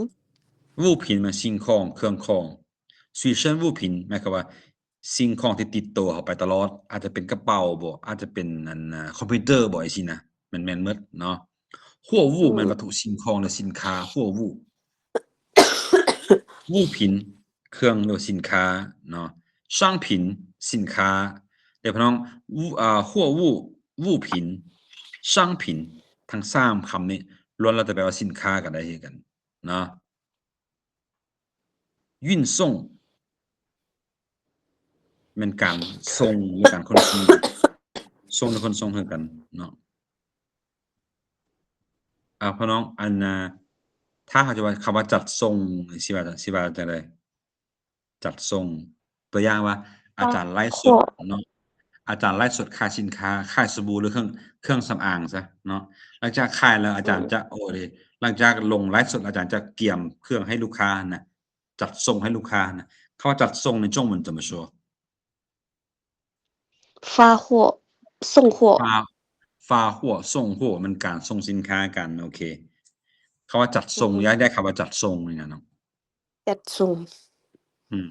物品มันสิ่งของเครื่องของ随身物品หมายความว่าสิ่งของที่ติดตัวเราไปตลอดอาจจะเป็นกระเป๋าบ่อาจจะเป็นคอมพิวเตอร์บ่จังซี่นะแม่นๆหมดเนาะ货物แม่นวัตถุสิ่งของหรือสินค้า货物物品เครื่องหรือสินค้าเนาะ商品สินค้าเดี๋ยวพี่น้อง货物物品商品ทั้ง3คำนี้ล้วนแล้วแต่แปลว่าสินค้าก็ได้คือกันเนาะ运送แม่นการส่งหรือการขนส่งส่งหรือขนส่งคือกันเนาะพี่น้องถ้าหากจะว่าคำว่าจัดส่งสิว่าจั่งใดจัดส่งตัวอย่างว่าอาจารย์ไลฟ์สด货เนาะอาจารย์ไลฟ์สดขายสินค้าขายสบู่หรือเครื่องสำอางซะเนาะหลังจากขายแล้วอาจารย์จะหลังจากลงไลฟ์สดอาจารย์จะเตรียมเครื่องให้ลูกค้าน่ะจัดส่งให้ลูกค้าน่ะคำว่าจัดส่งใน中文怎么说发货送货发货ส่ง货มันการส่งสินค้ากันโอเคคำว่าจัดส่งย้ายได้คำว่าจัดส่งนี่นะเนาะจัดส่งอืม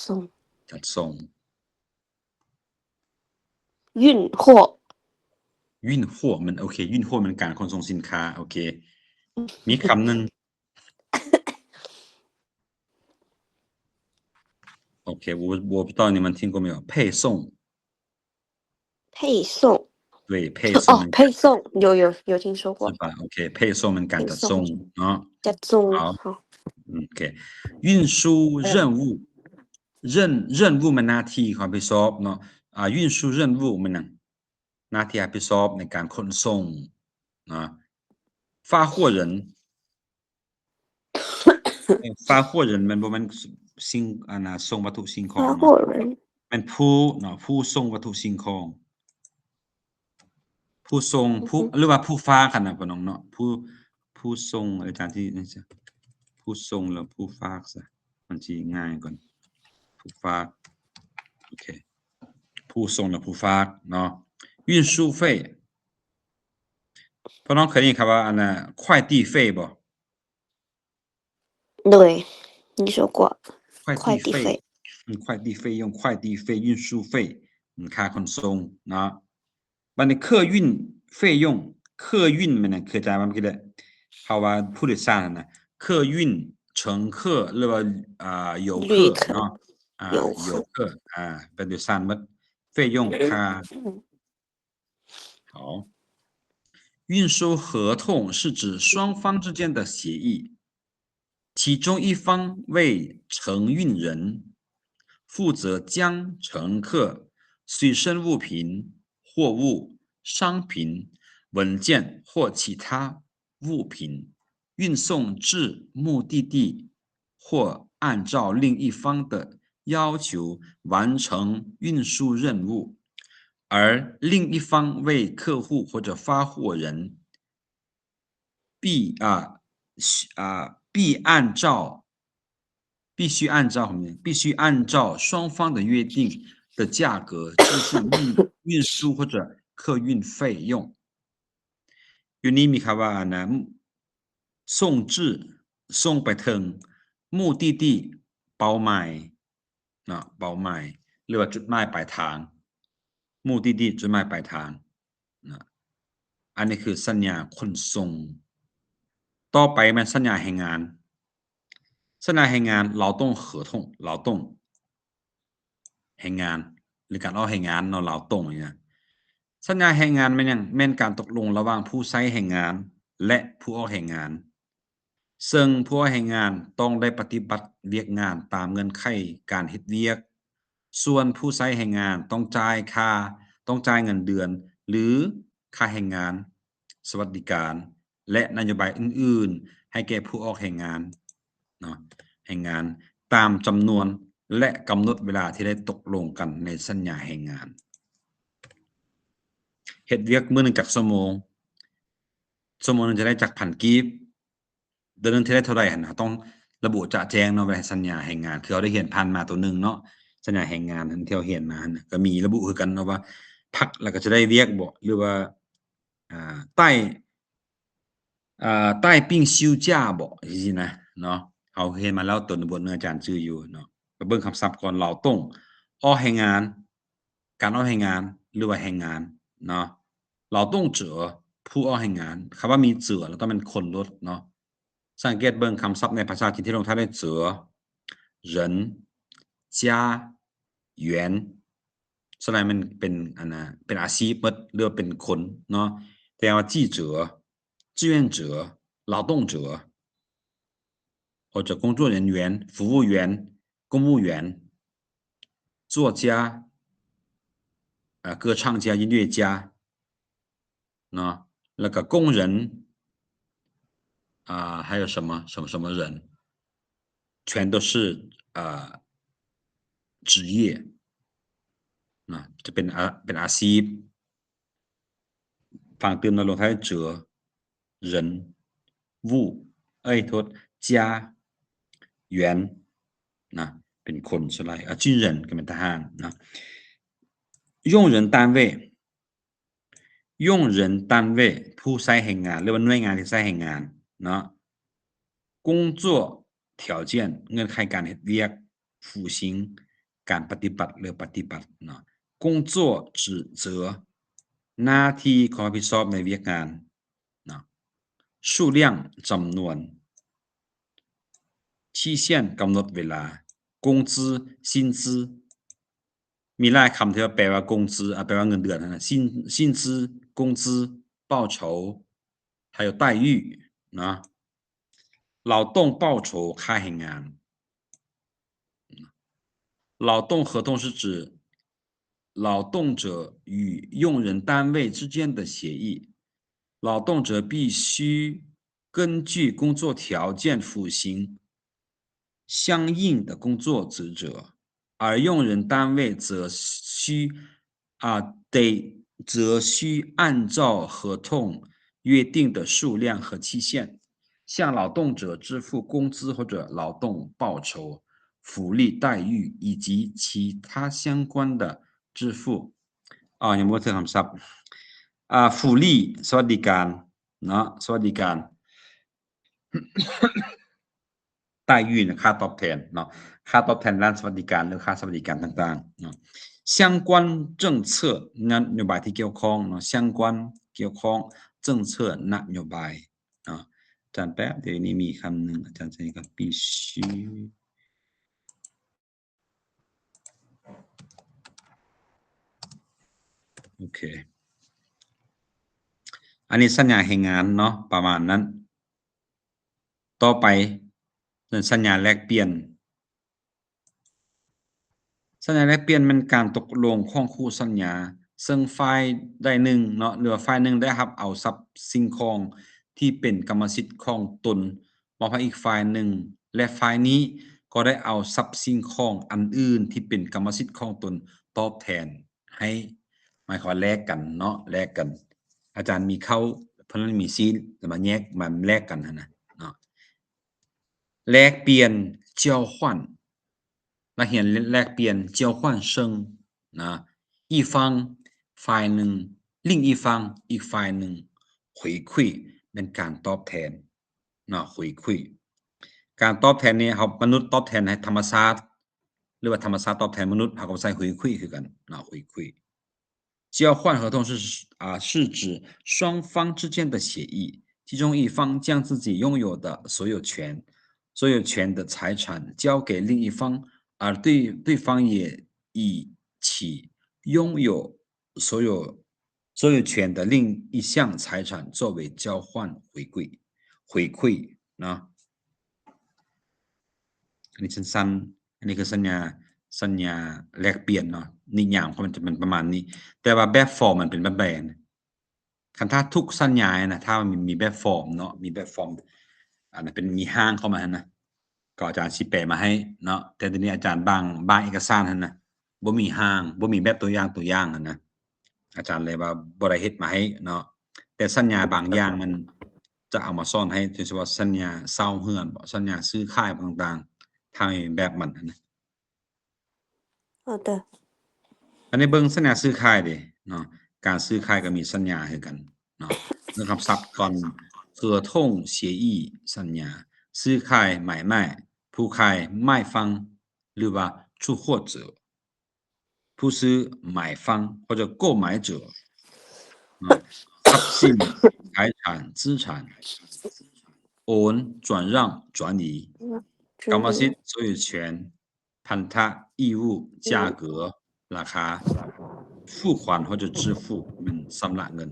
ส่งจัดส่ง运货运货มันโอเค运货มันการขนส่งสินค้าโอเคมีคำหนึ่งโอเค我不知道你们听过没有配送配送对配送มัน配送有听说过是吧 OK 配送มันการจัดส่งเนาะจัดส่ง好OK 运输任务任务มันหน้าที่ความรับผิดชอบเนาะ运输任务มันหน้าที่รับผิดชอบในการขนส่งนะ发货人发货人มันบ่แม่นสิ่งส่งวัตถุสิ่งของ发เนาะ货人เป็นผู้เนาะผู้ส่งวัตถุสิ่งของผู้ส่งหรือว่าผู้ฝากกันน่ะพี่น้องเนาะผู้ส่งอาจารย์ที่นั่นซะผู้ส่งแล้วผู้ฝากซะมันสิง่ายกว่าผู้ฝากโอเคผู้ส่งและผู้ฝากเนาะ运输费พี่น้องเคยได้ยินคำว่า快递费บ่对你说过快快递费递费快递费用快递费运输费ค่าขนส่งเนาะบัดนี้客运费用客运มันน่ะคือจ่ายมาเมื่อกี้แหละเพราะว่าผู้โดยสารน่ะ客运乘客หรือว่า游客旅客เนาะ游游客客เป็นโดยสารหมด费用ค่า好运输合同是指双方之间的协议其中一方为承运人，负责将乘客随身物品、货物、商品、文件或其他物品运送至目的地，或按照另一方的要求完成运输任务，而另一方为客户或者发货人必须按照双方的约定的价格支付运输或者客运费用。อยู่นี่มีคำว่านะส่งจื้อส่งไปถึง目的地เป้าหมายเนาะเป้าหมายหรือว่าจุดหมายปลายทาง目的地จุดหมายปลายทางนะอันนี้คือสัญญาขนส่งต่อไปมันสัญญาแรงงานสัญญาแรงงาน劳动合同劳动แรงงานหรือการออกแรงงานเนาะ劳动อย่างเงี้ยสัญญาแรงงานแม่นหยังแม่นการตกลงระหว่างผู้ใช้แรงงานและผู้ออกแรงงานซึ่งผู้ออกแรงงานต้องได้ปฏิบัติเวียกงานตามเงื่อนไขการเฮ็ดเวียกส่วนผู้ใช้แรงงานต้องจ่ายเงินเดือนหรือค่าแรงงานสวัสดิการและนโยบายอื่นๆให้แก่ผู้ออกแรงงานเนาะแรงงานตามจำนวนและกำหนดเวลาที่ได้ตกลงกันในสัญญาแรงงานเฮ็ดเวียกมื้อหนึ่งจักชั่วโมงหนึ่งจะได้จักพันกีบเดือนหนึงสิได้เท่าใดหั่นน่ะต้องระบุจะแจ้งเนาะไว้ในสัญญาแรงงานคือเราได้เรียนผ่านมาตัวหนึ่งเนาะสัญญาแรงงานอันที่เราเรียนมาหั่นน่ะก็มีระบุคือกันเนาะว่าพักแล้วก็จะได้เวียกบ่หรือว่าใต้ปิ้ง休假บ่จังซี่นะเนาะเราเรียนมาแล้วตัวบทหนึ่งอาจารย์จื้ออยู่เนาะไปเบิ่งคำศัพท์ก่อน劳动ออกแรงงานการออกแรงงานหรือว่าแรงงานเนาะ劳动者ผู้ออกแรงงานคำว่ามีเจือแล้วต้องเป็นคนลดเนาะสังเกตเบิ่งคำศัพท์ในภาษาจีนที่ลงท้ายด้วยเจือ人家园ส่วนใหญ่มันเป็นอันน่ะเป็นอาชีพเบิดหรือว่าเป็นคนเนาะแต่ว่า记者志愿者劳动者或者工作人员服务员公务员作家歌唱家音乐家เนาะแล้วก็工人还有什么什么人全都是职业นะจะเป็นอาชีพฝั่งเติมลงท้ายเจือ人物โทษ家园นะเป็นคนสลาย军人ก็เป็นทหารนะ用人单位ผู้ใช้แรงงานหรือว่าหน่วยงานที่ใช้แรงงานเนาะ工作条件เงื่อนไขการเฮ็ดเวียก辅行การปฏิบัติหรือปฏิบัติเนาะ工作职责หน้าที่ความรับผิดชอบในเวียกงานเนาะ数量จำนวน期限กำหนดเวลา工资薪资มีหลายคำที่ว่าแปลว่า工资แปลว่าเงินเดือนนะ薪资工资报酬还有待遇เนาะ劳动报酬ค่าแรงงาน劳动合同是指劳动者与用人单位之间的协议劳动者必须根据工作条件辅行相应的工作职责而用人单位则需按照合同约定的数量和期限向劳动者支付工资或者劳动报酬福利待遇以及其他相关的支付ยังบ่ถึงคำศัพท์福利สวัสดิการเนาะสวัสดิการ待遇นะค่าตอบแทนเนาะค่าตอบแทนด้านสวัสดิการหรือค่าสวัสดิการต่างๆเนาะ相关政策นโยบายที่เกี่ยวข้องเนาะ相关เกี่ยวข้อง政策นโยบายเนาะอาจารย์แป๊บเดี๋ยวนี้มีคำหนึ่งอาจารย์ใช้กับ必须โอเคอันนี้สัญญาแรงงานเนาะประมาณนั้นต่อไป เป็นสัญญาแลกเปลี่ยนสัญญาแลกเปลี่ยนมันการตกลงของคู่สัญญาซึ่งฝ่ายใดหนึ่งเนาะหรือว่าฝ่ายหนึ่งได้รับเอาทรัพย์สิ่งของที่เป็นกรรมสิทธิ์ของตนมอบให้อีกฝ่ายหนึ่งและฝ่ายนี้ก็ได้เอาทรัพย์สิ่งของอันอื่นที่เป็นกรรมสิทธิ์ของตนตอบแทนให้หมายความว่าแลกกันเนาะแลกกันอาจารย์มีเข้าเพิ่นมีซีแล้วมาแยกมาแลกกันนะเนาะแลกเปลี่ยน交换นักเรียนแลกเปลี่ยน交换生นะ一方ฝ่ายหนึ่ง另一方อีกฝ่ายหนึ่ง回馈เป็นการตอบแทนเนาะ回馈การตอบแทนนี้เขามนุษย์ตอบแทนให้ธรรมชาติหรือว่าธรรมชาติตอบแทนมนุษย์เขาก็ใช้回馈คือกันเนาะ回馈交换合同是指双方之间的协议其中一方将自己拥有的所有权的财产交给另一方而对方也以其拥有所有权的另一项财产作为交换回馈เนาะอันนี้สั้นๆอันนี้คือสัญญาแลกเปลี่ยนเนาะนิยามของมันจะเป็นประมาณนี้แต่ว่าแบบฟอร์มมันเป็นแบบใดคันถ้าทุกสัญญานะถ้ามันมีแบบฟอร์มเนาะมีแบบฟอร์มอันนั้นเป็นมีห้างเข้ามานะก็อาจารย์สิแปลมาให้เนาะแต่ทีนี้อาจารย์บางเอกสารหั่นนะบ่มีห้างบ่มีแบบตัวอย่างหั่นนะอาจารย์เลยว่าบ่ได้เฮ็ดมาให้เนาะแต่สัญญาบางอย่างมันจะเอามาสอนให้โดยเฉพาะสัญญาเช่าเรือนบ่สัญญาซื้อขายต่างๆถ้ามีแบบมันนะ 好的อันนี้เบิ่งสัญญาซื้อขายเด้เนาะการซื้อขายก็มีสัญญาคือกันเนาะเรื่องคำศัพท์ก่อน合同协议สัญญาซื้อขาย买卖ผู้ขาย卖方หรือว่า出货者ผู้ซื้อ买方或者购买者ทรัพย์สิน财产资产โอน转让转移กรรมสิทธิ์所有权พันธะ义务价格ราคา付款或者支付มันชำระเงิน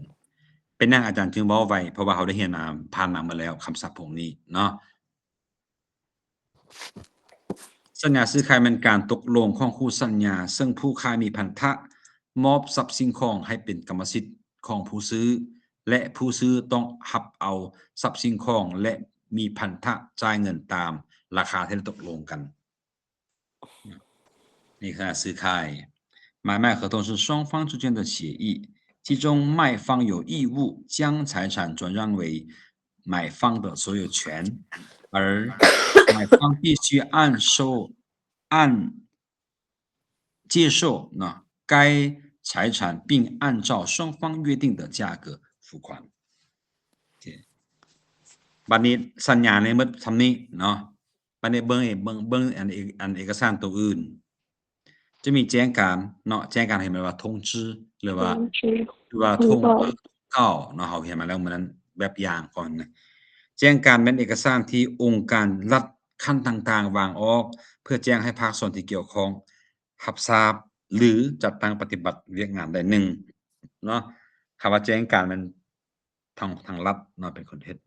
เป็นหยังอาจารย์จึงเว้าไว้เพราะว่าเขาได้เรียนผ่านมาแล้วคำศัพท์พวกนี้เนาะสัญญาซื้อขายเป็นการตกลงของคู่สัญญาซึ่งผู้ขายมีพันธะมอบทรัพย์สิ่งของให้เป็นกรรมสิทธิ์ของผู้ซื้อและผู้ซื้อต้องรับเอาทรัพย์สิ่งของและมีพันธะจ่ายเงินตามราคาที่ได้ตกลงกันนี่คือซื้อขาย买卖合同是双方之间的协议其中卖方有义务将财产转让为买方的所有权而买方必须按接受该财产并按照双方约定的价格付款บัดนี้สัญญาในหมดซำนี้เนาะบัดนี้เบิ่งอันเอกสารตัวอื่นจะมีแจ้งการเนาะแจ้งการให้มันว่า通知หรือว่า通告เนาะเฮาเห็นมาแล้วมื้อนั้นแบบอย่างก่อนนะแจ้งการเป็นเอกสารที่องค์การรัฐขั้นต่างๆวางออกเพื่อแจ้งให้ภาคส่วนที่เกี่ยวข้องรับทราบหรือจัดตั้งปฏิบัติเวียกงานใดหนึ่งเนาะคำว่าแจ้งการมันทางรัฐเนาะเป็นคนเฮ็ด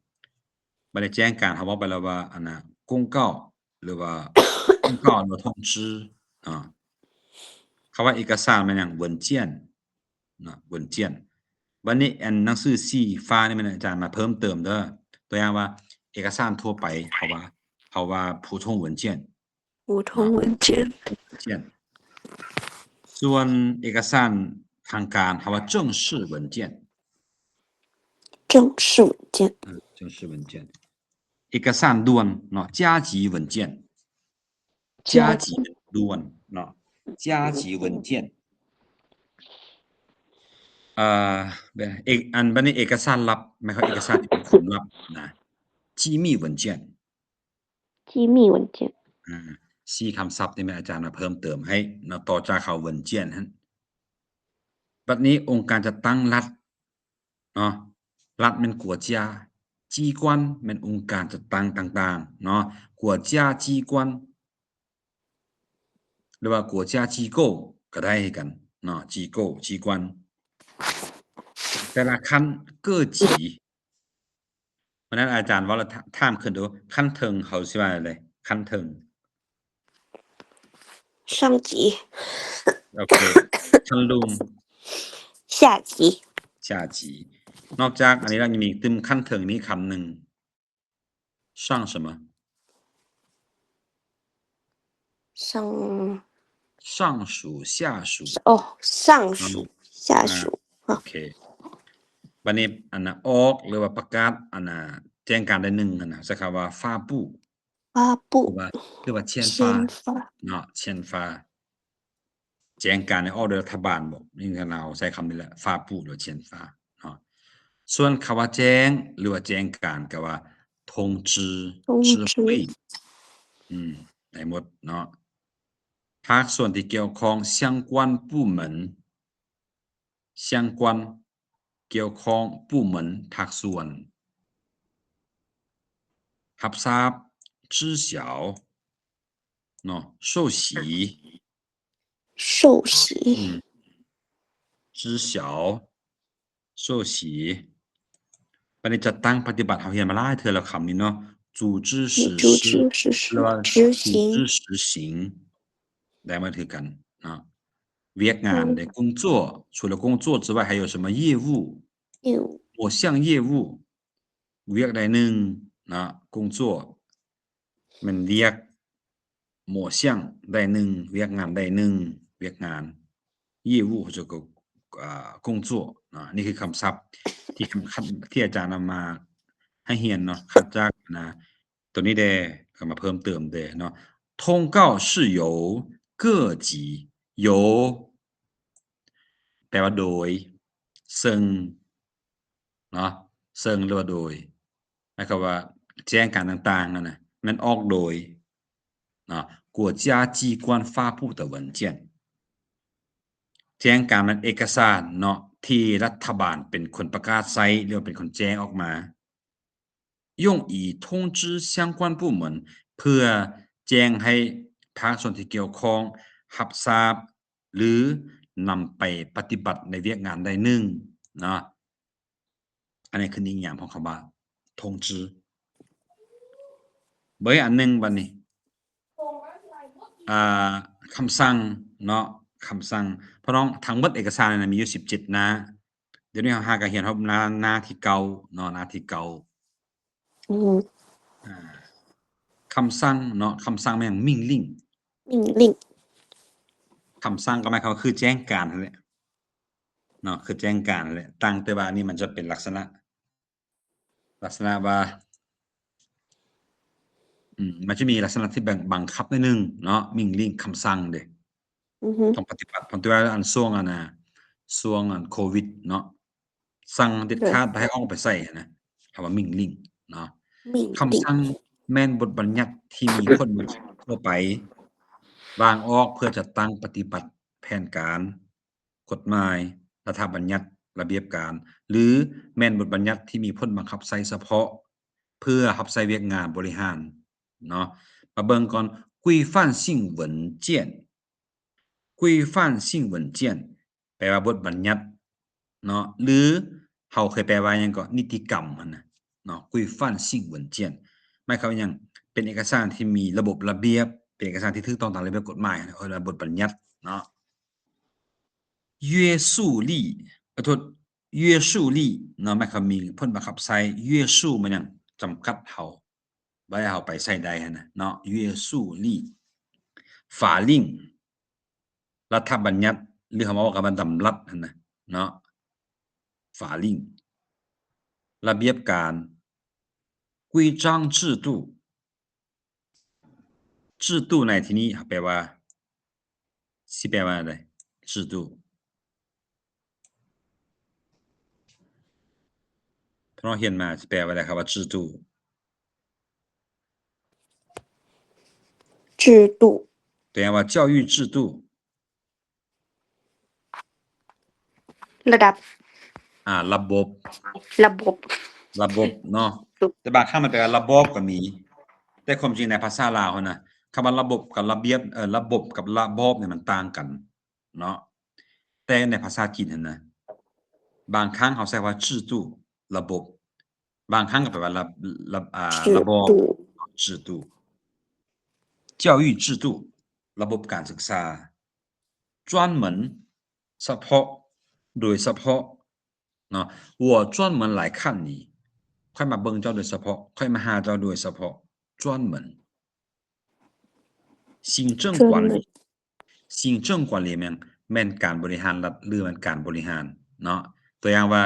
บ่ได้แจ้งการเขาเว้าไปแล้วว่าอันน่ะ公告หรือว่า公告หรือ通知คำว่าเอกสารมันหยัง文件เนาะ文件บัดนี้อันหนังสือสีฟ้านี่มันอาจารย์มาเพิ่มเติมเด้อตัวอย่างว่าเอกสารทั่วไปเขาว่า普通文件ส่วนเอกสารทางการเขาว่า正式文件เอกสารด่วนเนาะ加急文件加急ด่วนเนาะ加急文件อันบัดนี้เอกสารลับหมายความเอกสารที่เป็นความลับนะ机密文件4คำศัพท์นี่แม่อาจารย์มาเพิ่มเติมให้เนาะต่อจากเขา文件หั่นบัดนี้องค์การจัดตั้งรัฐเนาะรัฐแม่น国家机关แม่นองค์การจัดตั้งต่างๆเนาะ国家机关หรือว่า国家机构ก็ได้คือกันเนาะ机构机关แต่ละขั้น各级เพราะนั้นอาจารย์ว่าเราถามขึ้นดูขั้นเทิงเขาสิว่าจั่งใด ขั้นถึง上级โอเคขั้นลุม下级ชาจีนอกจากอันนี้เรายังมีตึมขั้นถึงนี้คำหนึ่ง上什么上上属下属哦上属下属โอเคบันนี้อันน่ะออกหรือว่าประกาศอันน่ะแจ้งการได้หนึ่งอันน่ะใช้คำว่าฟ้าปู้发布หรือว่าเชียนฟ้าเนาะเชียนฟ้าแจ้งการในออกโดยรัฐบาลบอกนี่คือเราใช้คำนี้แหละฟ้าปู้หรือเชียนฟ้าเนาะส่วนคำว่าแจ้งหรือว่าแจ้งการก็ว่า通知知会ได้หมดเนาะภาคส่วนที่เกี่ยวข้อง相关部门相关เกี่ยวข้อง部门ภาคส่วนรับทราบ知晓เนาะ受洗受洗知晓受洗ปฏิจัดตั้งปฏิบัติเฮาเรียนมาหลายเทื่อแล้วคำนี้เนาะ组织实施หรือว่า执行组织实行ได้มาถือกันเนาะเวียกงานได้工作除了工作之外还有什么业务某项业务เวียกได้หนึ่งเนาะ工作มันเวียก某项ได้หนึ่งเวียกงานได้หนึ่งเวียกงาน业务或者工作นี่คือคำศัพท์ที่อาจารย์นำมาให้เรียนเนาะคัดจากนะตัวนี้เด้ก็มาเพิ่มเติมเด้เนาะ通告是由各级由แปลว่าโดยซึ่งเนาะซึ่งหรือว่าโดยหมายความว่าแจ้งการต่างๆนั่นน่ะมันออกโดย国家机关发布的文件แจ้งการมันเอกสารเนาะที่รัฐบาลเป็นคนประกาศใช้หรือเป็นคนแจ้งออกมา用以通知相关部门เพื่อแจ้งให้ภาคส่วนที่เกี่ยวข้องรับทราบหรือนำไปปฏิบัติในเวียกงานใดหนึ่งเนาะอันนี้คือนิยามของคำว่า通知เบยอันหนึ่งบัดนี้คำสั่งเนาะคำสั่งเพราะน้องทั้งหมดเอกสารมีอยู่17หน้าเดี๋ยวนี้เฮาก็เขียนครับหน้าที่เก่าเนาะหน้าที่เก่าคำสั่งเนาะคำสั่งมันอย่างมิ่งลิ่งคำสั่งก็หมายความว่าคือแจ้งการนั่นแหละเนาะคือแจ้งการนั่นแหละตั้งแต่ว่านี่มันจะเป็นลักษณะว่ามันจะมีลักษณะที่บังคับนิดนึงเนาะมิ่งลิ่งคำสั่งเด้ต้องปฏิบัติเพราะว่าอันช่วงอันน่ะช่วงอันโควิดเนาะสั่งเด็ดขาดบ่ให้เอาไปใช้นะคำว่ามิ่งลิ่งเนาะคำสั่งแม่นบทบัญญัติที่มีผลบังคับทั่วไปวางออกเพื่อจัดตั้งปฏิบัติแผนการกฎหมายรัฐบัญญัติระเบียบการหรือแม่นบทบัญญัติที่มีผลบังคับใช้เฉพาะเพื่อรับใช้เวียกงานบริหารเนาะมาเบิ่งก่อน规范性文件规范性文件แปลว่าบทบัญญัติเนาะหรือเฮาเคยแปลว่าหยังก็นิติกรรมหั่นน่ะเนาะ规范性文件หมายความว่าหยังเป็นเอกสารที่มีระบบระเบียบเป็นเอกสารที่ถูกต้องตามระเบียบกฎหมายเรียกว่าบทบัญญัติเนาะ约束力โทษ约束力เนาะหมายความมีผลบังคับใช้约束มันหยังจำกัดเฮาบ่ให้เฮาไปใช้ได้หั่นน่ะเนาะ约束力法令รัฐบัญญัติหรือคำว่ากับดำรัฐนั่นน่ะเนาะ法令ระเบียบการ规章制度制度ในที่นี้แปลว่าสิแปลว่าอะไร制度เพราะเราเรียนมาสิแปลว่าอะไรครับว่า制度แปลว่า教育制度ระดับระบบเนาะแต่บางครั้งมันแปลว่าระบบก็มีแต่ความจริงในภาษาลาวนะคำว่าระบบกับระเบียบระบบกับระบอบเนี่ยมันต่างกันเนาะแต่ในภาษาจีนนะบางครั้งเขาใช้ว่า制度ระบบบางครั้งก็แปลว่าระบอบ制度教育制度ระบบการศึกษา专门เฉพาะโดยเฉพาะเนาะ我专门来看你ค่อยมาเบิ่งเจ้าโดยเฉพาะค่อยมาหาเจ้าโดยเฉพาะ专门行政管理行政管理แม่นการบริหารรัฐหรือมันการบริหารเนาะตัวอย่างว่า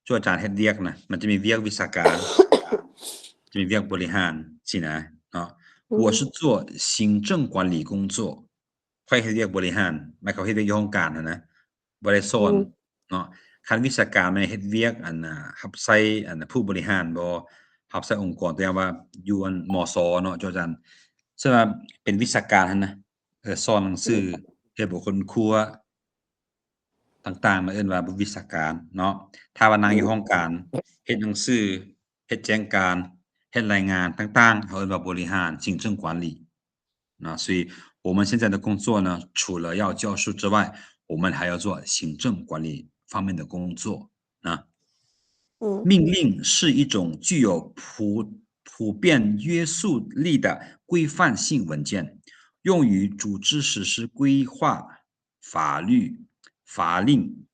ชั่วอาจารย์เฮ็ดเวียกนะมันจะมีเวียกวิชาการจะมีเวียกบริหารสินะเนาะ我是做行政管理工作ค่อยเฮ็ดเวียกบริหารหมายเขาเฮ็ดเวียกอยู่โรงการนะบ่ได้สอนเนาะคันวิชาการมันเฮ็ดเวียกอันน่ะรับใช้อันผู้บริหารบ่รับใช้องค์กรตัวอย่างว่าอยู่อันมสเนาะอาจารย์ซึ่งว่าเป็นวิชาการหั่นนะสอนหนังสือเฮ็ดบุคคลครัวต่างๆมาเอิ้นว่าวิชาการเนาะถ้าว่านั่งอยู่ห้องการเฮ็ดหนังสือเฮ็ดแจ้งการเฮ็ดรายงานต่างๆเขาเอิ้นว่าบริหาร行政管理那所以我们现在的工作呢，除了要教书之外，我们还要做行政管理方面的工作啊。命令是一种具有普遍约束力的规范性文件，用于组织实施规划、法律、法令、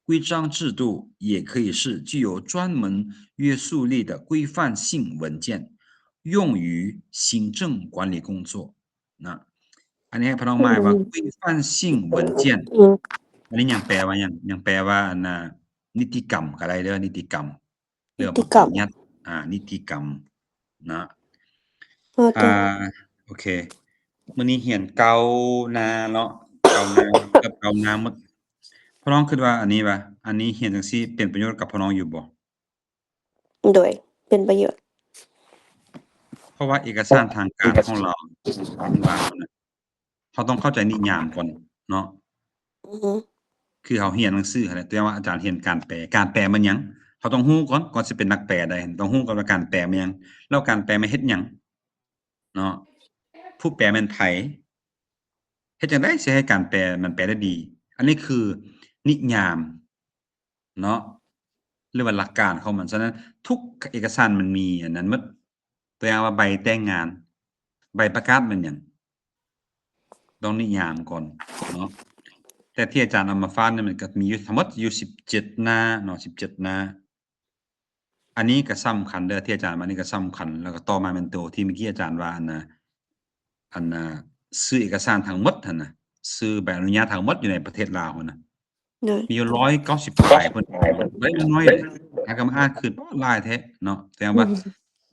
规章制度，也可以是具有专门约束力的规范性文件，用于行政管理工作。นะอันนี้ให้พี่น้องหมายว่า规范性文件อันนี้ยังแปลว่ายังแปลว่าอันน่ะนิติกรรมก็ได้เด้อนิติกรรมเรื่องบทบัญญัตินิติกรรมนะโอเคมื้อนี้เรียนเก่านาเนาะเก่านากับเก่านาหมดพี่น้องคิดว่าอันนี้ว่าอันนี้เรียนจังซี่เป็นประโยชน์กับพี่น้องอยู่บ่โดยเป็นประโยชน์เพราะว่าเอกสารทางการของเราว่าเขาต้องเข้าใจนิยามก่อนเนาะคือเขาเรียนหนังสือหั่นแหละแต่ว่าอาจารย์เรียนการแปลมันหยังเขาต้องรู้ก่อนสิเป็นนักแปลได้ต้องรู้ก่อนว่าการแปลมันหยังแล้วการแปลมันเฮ็ดหยังเนาะผู้แปลแม่นไผเฮ็ดจั่งใดสิให้การแปลมันแปลได้ดีอันนี้คือนิยามเนาะหรือว่าหลักการของมันฉะนั้นทุกเอกสารมันมีอันนั้นหมดตัวอย่างว่าใบแต่งงานใบประกาศมันหยังต้องนิยามก่อนเนาะแต่ที่อาจารย์เอามาฝากเนี่ยมันก็มีอยู่ทั้งหมดอยู่17หน้าเนาะ17หน้าอันนี้ก็สำคัญเด้อที่อาจารย์มานี่ก็สำคัญแล้วก็ต่อมาเป็นตัวที่เมื่อกี้อาจารย์ว่าอันน่ะซื้อเอกสารทั้งหมดหั่นน่ะซื้อใบอนุญาตทั้งหมดอยู่ในประเทศลาวหั่นน่ะมีอยู่190ปลายพุ่นได้น้อยๆถ้าก็มาอ่านขึ้นหลายแท้เนาะแสดงว่า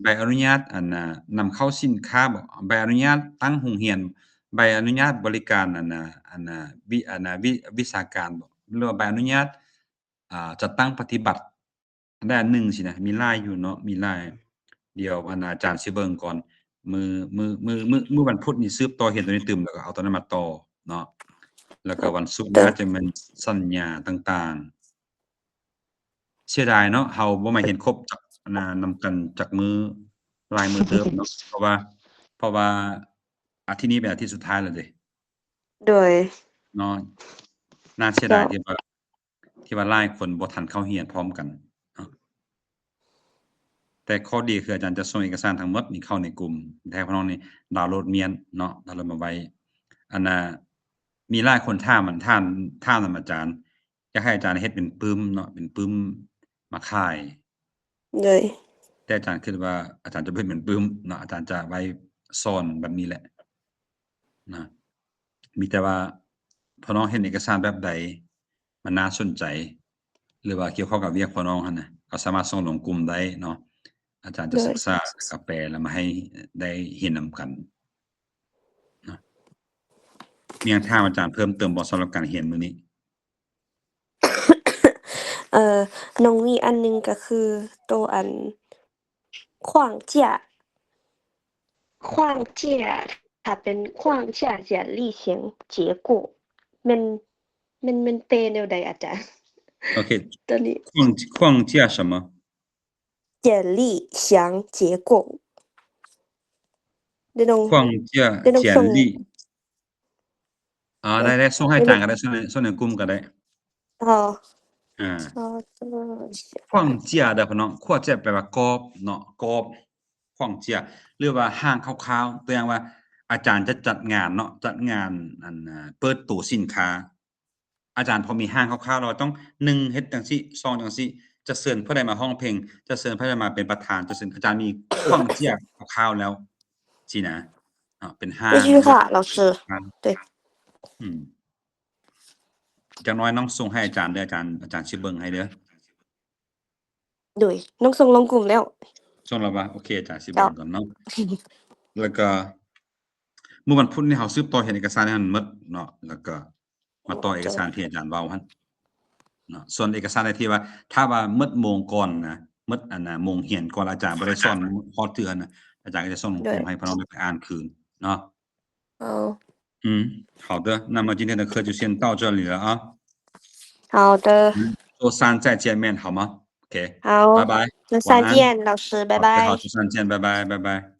ใบอนุญาตอันน่ะนำเข้าสินค้าบ่ใบอนุญาตตั้งโรงเรียนใบอนุญาตบริการวิชาการบ่หรือว่าใบอนุญาตจัดตั้งปฏิบัติอันใดอันหนึ่งสินะมีหลายอยู่เนาะมีหลายเดี๋ยวอาจารย์สิเบิ่งก่อนมื้อวันพุธนี่สืบต่อเรียนตัวนี้ตึมแล้วก็เอาตัวนั้นมาต่อเนาะแล้วก็วันศุกร์น่าจะเป็นสัญญาต่างๆเสียดายเนาะเราบ่มาเห็นครบจากนำกันจากมื้อหลายมื้อเติบเนาะเพราะว่าอาทิตย์นี้เป็นอาทิตย์สุดท้ายแล้วเด้โดยเนาะน่าเสียดายที่ว่าหลายคนบ่ทันเข้าเรียนพร้อมกันเนาะแต่ข้อดีคืออาจารย์จะส่งเอกสารทั้งหมดนี่เข้าในกลุ่มแต่ให้พี่น้องนี่ดาวน์โหลดเมียนเนาะดาวน์โหลดมาไว้อันน่ะมีหลายคนถามนำอาจารย์อยากให้อาจารย์เฮ็ดเป็นปึ้มเนาะเป็นปึ้มมาขายเลยแต่อาจารย์คิดว่าอาจารย์จะบ่เฮ็ดเป็นปึ้มเนาะอาจารย์จะไว้สอนแบบนี้แหละนะมีแต่ว่าพี่น้องเห็นเอกสารแบบใดมันน่าสนใจหรือว่าเกี่ยวข้องกับเวียกพี่น้องหั่นน่ะก็สามารถส่งลงกลุ่มได้เนาะอาจารย์จะศึกษาแล้วก็แปลแล้วมาให้ได้เรียนนำกันเนาะมีหยังถามอาจารย์เพิ่มเติมบ่สำหรับการเรียนมื้อนี้น้องมีอันหนึ่งก็คือตัวอัน框架ถ้าเป็น框架จะ例行结果มันเป็นแนวใดอาจารย์โอเคตัวนี้框架什么简历详结果框架简历ได้ส่งให้อาจารย์ก็ได้ส่งในกลุ่มก็ได้框架เด้อพี่น้อง框架แปลว่ากรอบเนาะกรอบ框架หรือว่าร่างคร่าวๆตัวอย่างว่า อาจารย์จะจัดงานเนาะจัดงานเปิดตัวสินค้าอาจารย์พอมีห้างคร่าวๆเราต้อง1เฮ็ดจังซี่2จังซี่จะเชิญผู้ใดมาร้องเพลงจะเชิญผู้ใดมาเป็นประธานจะเชิญอาจารย์มีความเจียคร่าวๆแล้วสินะเป็นห้าง必须ค่ะ老师对จักหน่อยน้องส่งให้อาจารย์เด้ออาจารย์สิเบิ่งให้เด้อโดยน้องส่งลงกลุ่มแล้วส่งแล้วบ่โอเคอาจารย์สิเบิ่งก่อนเนาะแล้วก็เมื่อวันพุธนี่เฮาสืบต่อเฮ็ดเอกสารให้มันหมดเนาะแล้วก็มาต่อเอกสารที่อาจารย์เว้าหั่นเนาะส่วนเอกสารที่ว่าถ้าว่าหมดโมงก่อนนะหมดโมงเรียนก่อนอาจารย์บ่ได้สอนฮอดเทื่อน่ะอาจารย์ก็จะส่งลงกลุ่มให้พวกเราไปอ่านคืนเนาะ好的，那么今天的课就先到这里了啊。好的。周三再见面好吗？OK，好，拜拜，周三见，老师，拜拜。好，周三见，拜拜，拜拜。